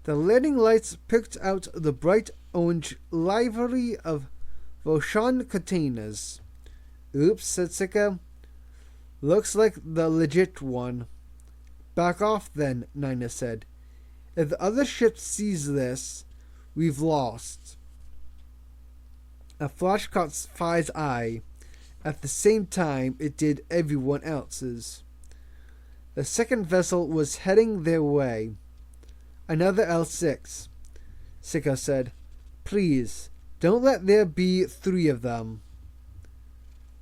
the leading lights picked out the bright orange livery of Voshan containers. "Oops," said Sika. "Looks like the legit one." "Back off then," Nina said. "If the other ship sees this, we've lost." A flash caught Fi's eye. At the same time, it did everyone else's. The second vessel was heading their way. "Another L6, Sika said. "Please, don't let there be 3 of them."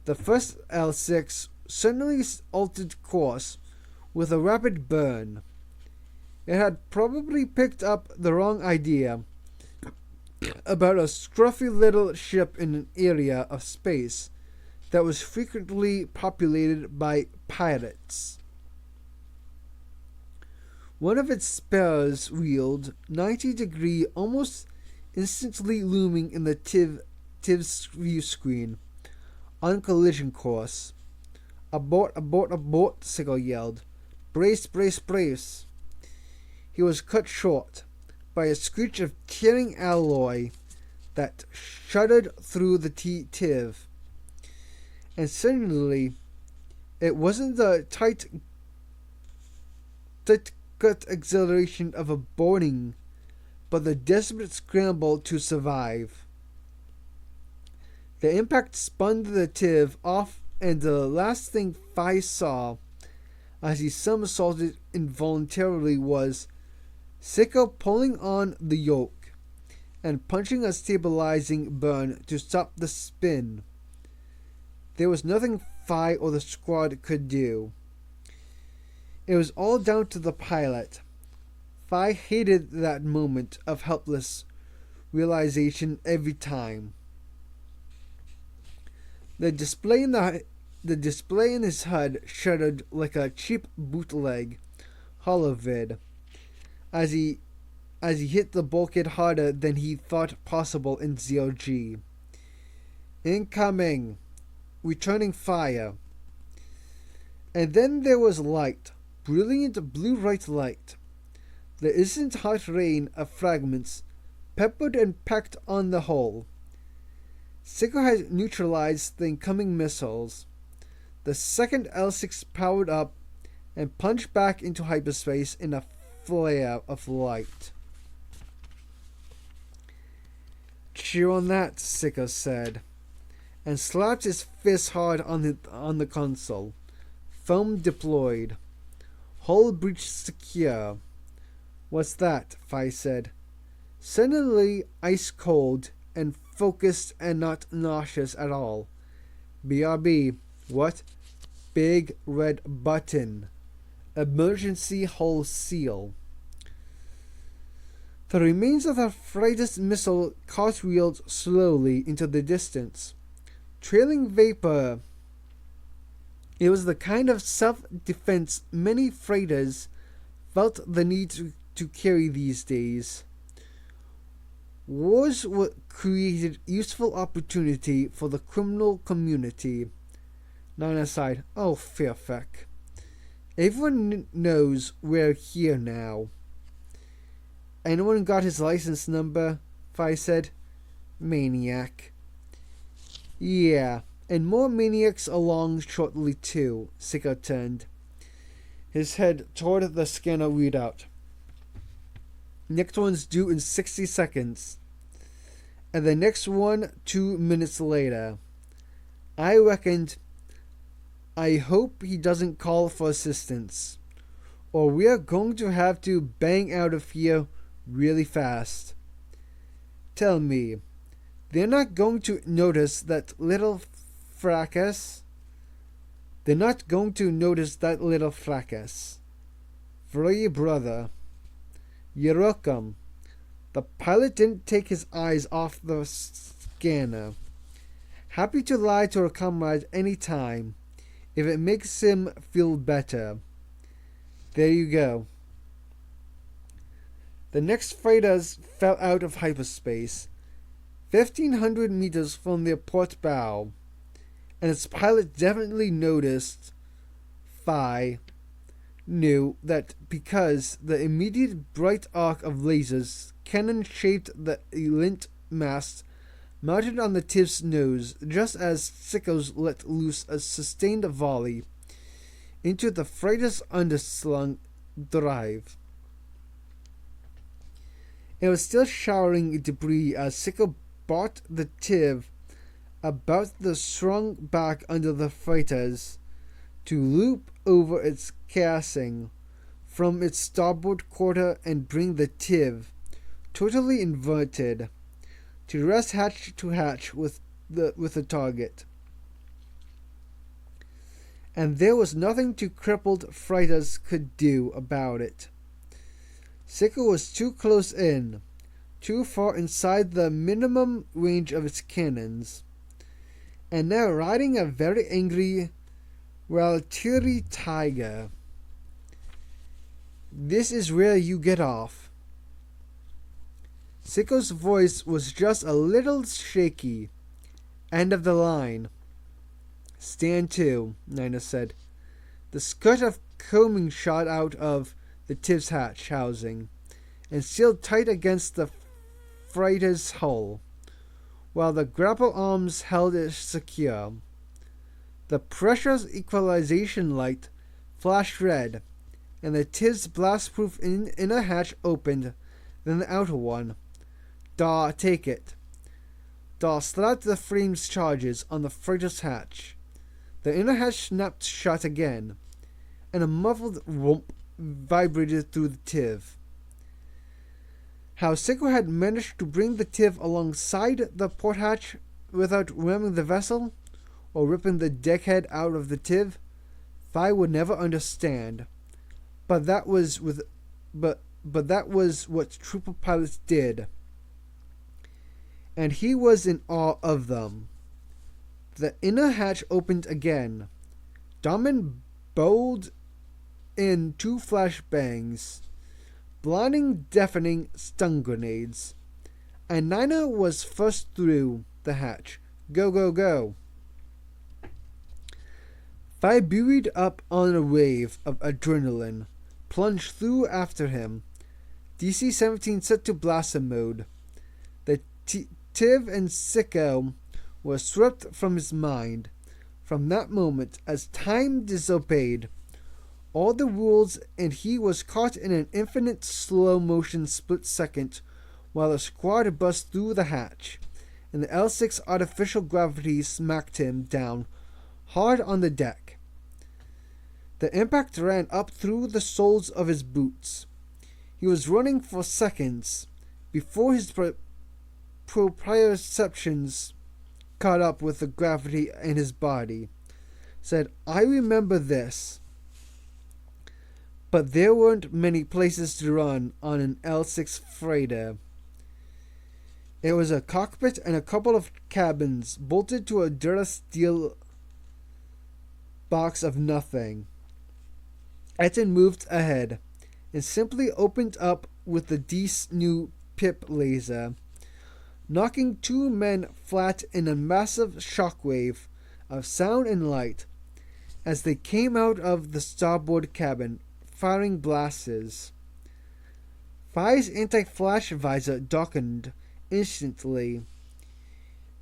The first L6 suddenly altered course with a rapid burn. It had probably picked up the wrong idea about a scruffy little ship in an area of space that was frequently populated by pirates. One of its spars wheeled 90-degree, almost instantly looming in the Tiv's view screen, on collision course. "Abort, abort, abort," Sigel yelled. "Brace, brace, brace." He was cut short by a screech of tearing alloy that shuddered through the Tiv. And suddenly, it wasn't the tight gut exhilaration of a boarding, but the desperate scramble to survive. The impact spun the Tiv off, and the last thing Fi saw as he somersaulted involuntarily was Sicko pulling on the yoke and punching a stabilizing burn to stop the spin. There was nothing Fi or the squad could do. It was all down to the pilot. Fi hated that moment of helpless realization every time. The display in his HUD shuddered like a cheap bootleg holovid as he hit the bulkhead harder than he thought possible in 0G. "Incoming! Returning fire!" And then there was light. Brilliant blue-white light. The instant hot rain of fragments peppered and pecked on the hull. Sicko had neutralized the incoming missiles. The second L6 powered up and plunged back into hyperspace in a flare of light. "Cheer on that," Sicko said, and slapped his fist hard on the console. Foam deployed. Hull breach secure. "What's that?" Fi said. Suddenly ice cold and focused and not nauseous at all. "BRB. What?" "Big red button. Emergency hull seal." The remains of the freighter's missile cartwheeled slowly into the distance, trailing vapor. It was the kind of self-defense many freighters felt the need to carry these days. Wars created useful opportunity for the criminal community. Nana sighed. "Oh, fair fuck. Everyone knows we're here now." "Anyone got his license number?" Fi said. "Maniac." "Yeah. And more maniacs along shortly too." Sicko turned his head toward the scanner readout. "Next one's due in 60 seconds. And the next one 2 minutes later. I hope he doesn't call for assistance, or we're going to have to bang out of here really fast. Tell me, they're not going to notice that little fracas? They're not going to notice that little fracas. For your brother." "You're welcome." The pilot didn't take his eyes off the scanner. Happy to lie to a comrade any time, if it makes him feel better. There you go. The next freighters fell out of hyperspace, 1,500 meters from their port bow, and its pilot definitely noticed. Phi knew that because the immediate bright arc of lasers cannon shaped the lint mast mounted on the Tiv's nose just as Sickles let loose a sustained volley into the freighter's underslung drive. It was still showering debris as Sickle brought the Tiv about the swung back under the freighters to loop over its casing from its starboard quarter and bring the Tiv, totally inverted, to rest hatch to hatch with the target. And there was nothing the crippled freighters could do about it. Sickle was too close in, too far inside the minimum range of its cannons, and now riding a very angry Walteri tiger. This is where you get off. Sickle's voice was just a little shaky. End of the line. Stand to, Nina said. The skirt of coaming shot out of the Tiv's hatch housing and sealed tight against the freighter's hull, while the grapple arms held it secure. The pressure equalization light flashed red, and the Tiv's blast-proof inner hatch opened, then the outer one. Daw, take it. Daw slapped the frame's charges on the freighter's hatch. The inner hatch snapped shut again, and a muffled whoomp vibrated through the Tiv. How Sickle had managed to bring the Tiv alongside the port hatch without ramming the vessel, or ripping the deckhead out of the Tiv, Phi would never understand. But that was what trooper pilots did, and he was in awe of them. The inner hatch opened again. Dahlman bowled in 2 flashbangs, blinding, deafening stun grenades, and Nina was first through the hatch. Go, go, go. Phi buoyed up on a wave of adrenaline, plunged through after him. DC-17 set to blaster mode. The Tiv and Sicko were swept from his mind. From that moment, as time disobeyed all the rules, and he was caught in an infinite slow-motion split-second while the squad burst through the hatch, and the L6 artificial gravity smacked him down hard on the deck. The impact ran up through the soles of his boots. He was running for seconds before his proprioceptions caught up with the gravity in his body. Said, I remember this. But there weren't many places to run on an L6 freighter. It was a cockpit and a couple of cabins bolted to a Durasteel box of nothing. Etten moved ahead and simply opened up with the D's new pip laser, knocking 2 men flat in a massive shockwave of sound and light as they came out of the starboard cabin, firing blasts. Phi's anti-flash visor darkened instantly.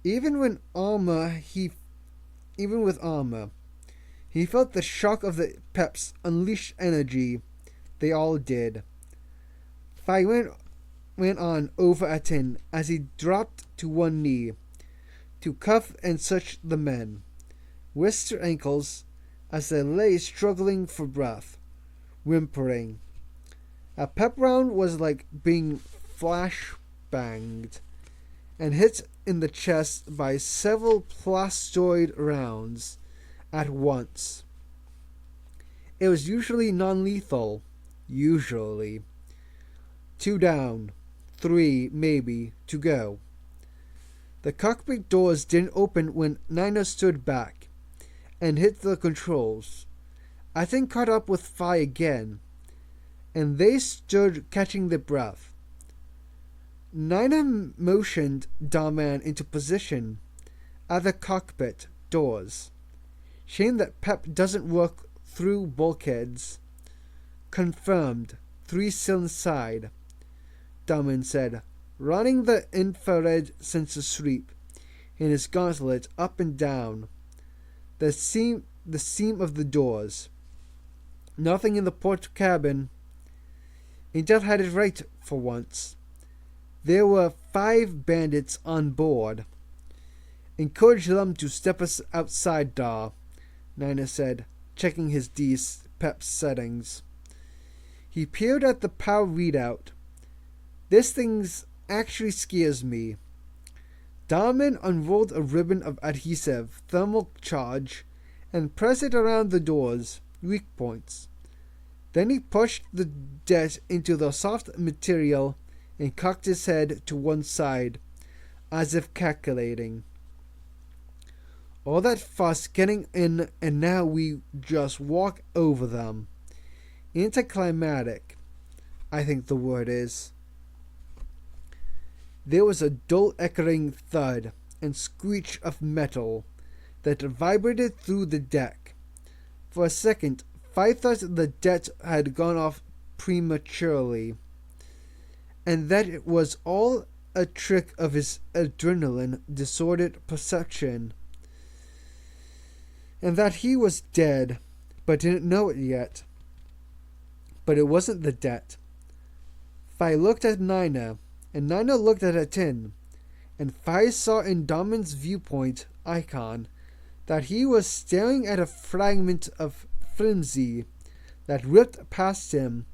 Even with armor, he felt the shock of the peps unleash energy. They all did. Phi went on over Etten as he dropped to one knee to cuff and search the men, wrists to ankles, as they lay struggling for breath, whimpering. A pep round was like being flash-banged and hit in the chest by several plastoid rounds at once. It was usually non-lethal. Usually. 2 down. 3, maybe, to go. The cockpit doors didn't open when Nina stood back, and hit the controls. Aten caught up with Phi again, and they stood catching their breath. Nina motioned Darman into position at the cockpit doors. Shame that PEP doesn't work through bulkheads. Confirmed. 3 still inside, Darman said, running the infrared sensor sweep in his gauntlet up and down the seam of the doors. Nothing in the port cabin. Intel had it right for once. There were 5 bandits on board. Encourage them to step us outside, Dar, Nina said, checking his PEP settings. He peered at the power readout. This thing's actually scares me. Darman unrolled a ribbon of adhesive thermal charge and pressed it around the door's weak points. Then he pushed the desk into the soft material and cocked his head to one side, as if calculating. All that fuss getting in, and now we just walk over them. Anticlimactic, I think the word is. There was a dull echoing thud and screech of metal that vibrated through the deck. For a second, Phi thought the jet had gone off prematurely, and that it was all a trick of his adrenaline-disordered perception, and that he was dead, but didn't know it yet. But it wasn't the debt. Phi looked at Nina, and Nina looked at Aten, and Phi saw in Darman's viewpoint icon that he was staring at a fragment of flimsy that ripped past him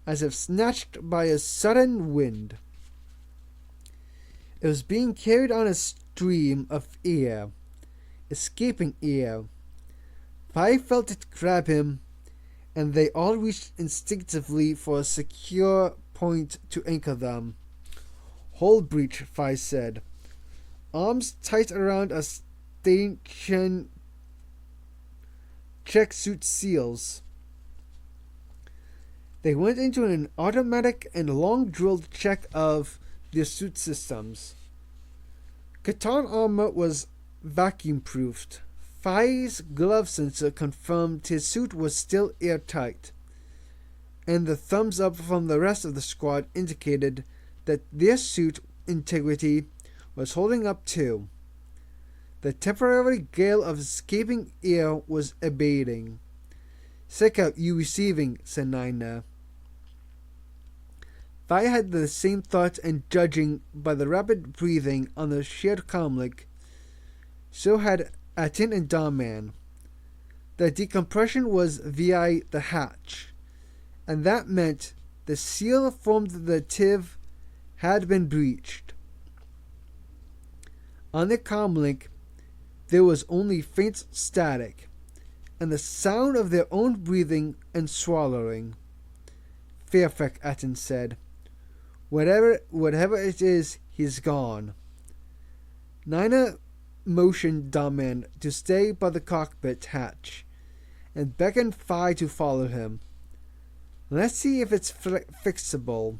as if snatched by a sudden wind. It was being carried on a stream of air, escaping air. Phi felt it grab him, and they all reached instinctively for a secure point to anchor them. Hull breach, Phi said, arms tight around a stanchion check suit seals. They went into an automatic and long-drilled check of their suit systems. Catan armor was vacuum-proofed. Phi's glove sensor confirmed his suit was still airtight, and the thumbs up from the rest of the squad indicated that their suit integrity was holding up too. The temporary gale of escaping air was abating. "Sick out, you receiving," said Nina. Phi had the same thought, and judging by the rapid breathing on the shared comlink, so had Aten and Darman. The decompression was via the hatch, and that meant the seal formed the TIV had been breached. On the comlink, there was only faint static, and the sound of their own breathing and swallowing. "Fairfax," Aten said. Whatever it is, he's gone." Nina motioned Darman to stay by the cockpit hatch, and beckoned Phi to follow him. "Let's see if it's fixable.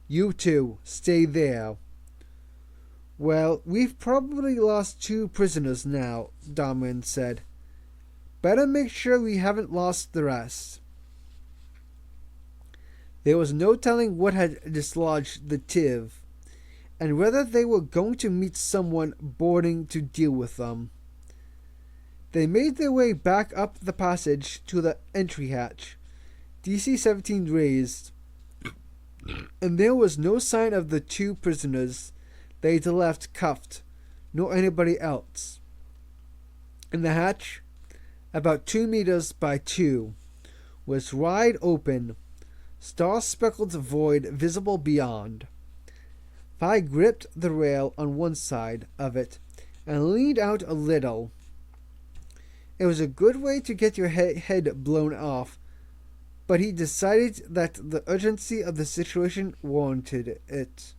You two, stay there." "Well, we've probably lost 2 prisoners now," Darman said. "Better make sure we haven't lost the rest." There was no telling what had dislodged the TIV, and whether they were going to meet someone boarding to deal with them. They made their way back up the passage to the entry hatch, DC-17 raised, and there was no sign of the 2 prisoners they'd left cuffed, nor anybody else. And the hatch, about 2 meters by 2, was wide open, star-speckled void visible beyond. Phi gripped the rail on one side of it and leaned out a little. It was a good way to get your head blown off, but he decided that the urgency of the situation warranted it.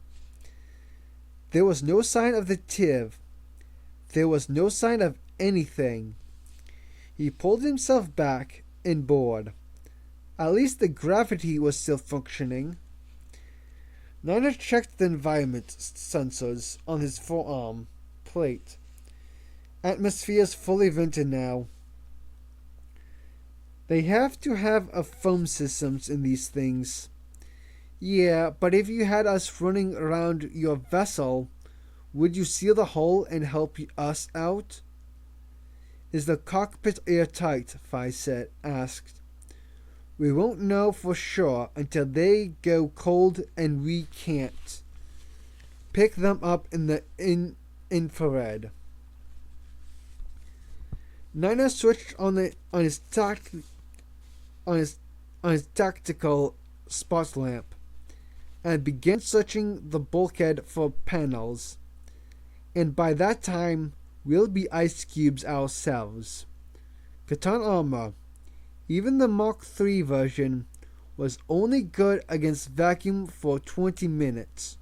There was no sign of the TIV. There was no sign of anything. He pulled himself back and bored. At least the gravity was still functioning. Niner checked the environment sensors on his forearm plate. Atmosphere's fully vented now. They have to have a foam systems in these things. Yeah, but if you had us running around your vessel, would you seal the hole and help us out? Is the cockpit airtight? Fai asked. We won't know for sure until they go cold and we can't pick them up in the infrared. Niner switched on his tactical spot lamp and began searching the bulkhead for panels. And by that time, we'll be ice cubes ourselves. Catan armor, even the Mark III version, was only good against vacuum for 20 minutes,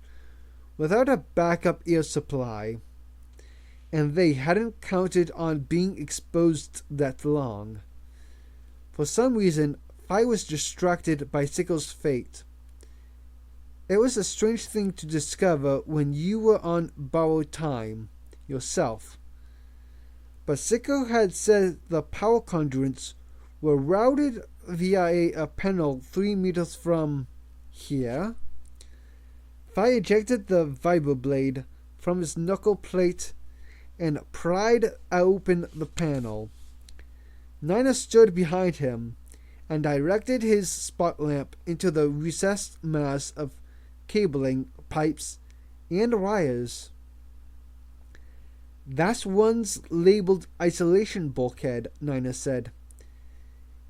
without a backup air supply. And they hadn't counted on being exposed that long. For some reason, Fai was distracted by Sicko's fate. It was a strange thing to discover when you were on borrowed time yourself. But Sicko had said the power conduits were routed via a panel 3 meters from here. Fai ejected the vibroblade from his knuckle plate and pried open the panel. Niner stood behind him and directed his spot lamp into the recessed mass of cabling, pipes, and wires. That's one's labeled isolation bulkhead, Niner said.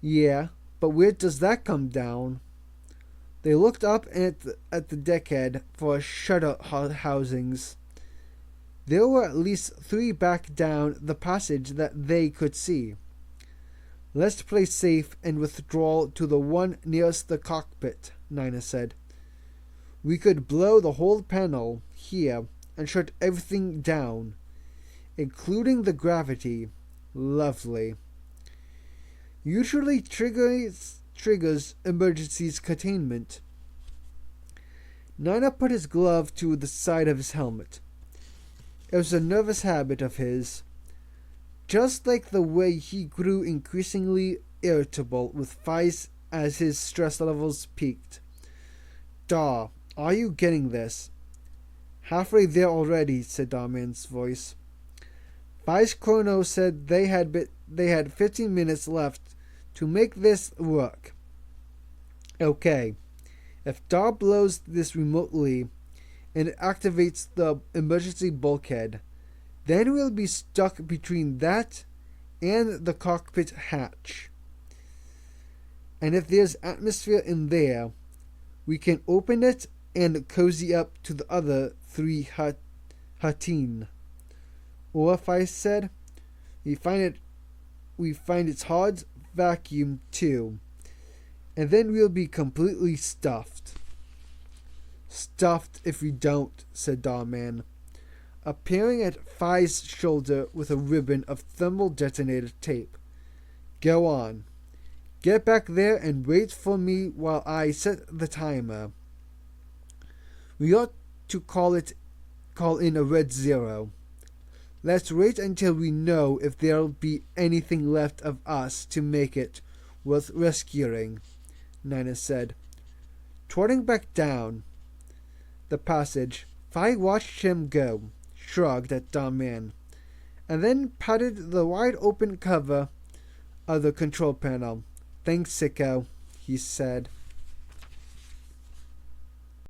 Yeah, but where does that come down? They looked up at the deckhead for shutter housings. There were at least 3 back down the passage that they could see. Let's play safe and withdraw to the one nearest the cockpit, Niner said. We could blow the whole panel here and shut everything down, including the gravity. Lovely. Usually triggers emergencies containment. Niner put his glove to the side of his helmet. It was a nervous habit of his, just like the way he grew increasingly irritable with Fai's as his stress levels peaked. Daw, are you getting this? Halfway there already, said Dawman's voice. Fai's chrono said they had 15 minutes left to make this work. Okay, if Daw blows this remotely and it activates the emergency bulkhead, then we'll be stuck between that and the cockpit hatch. And if there's atmosphere in there, we can open it and cozy up to the other 3 Hatin. Or if I said, we find its hard vacuum too, and then we'll be completely stuffed. Stuffed if we don't, said Dawman, appearing at Fai's shoulder with a ribbon of thermal detonator tape. Go on. Get back there and wait for me while I set the timer. We ought to call in a red 0. Let's wait until we know if there'll be anything left of us to make it worth rescuing, Niner said. Trotting back down the passage, Fai watched him go, shrugged at Dawman, and then patted the wide-open cover of the control panel. Thanks, Sicko, he said.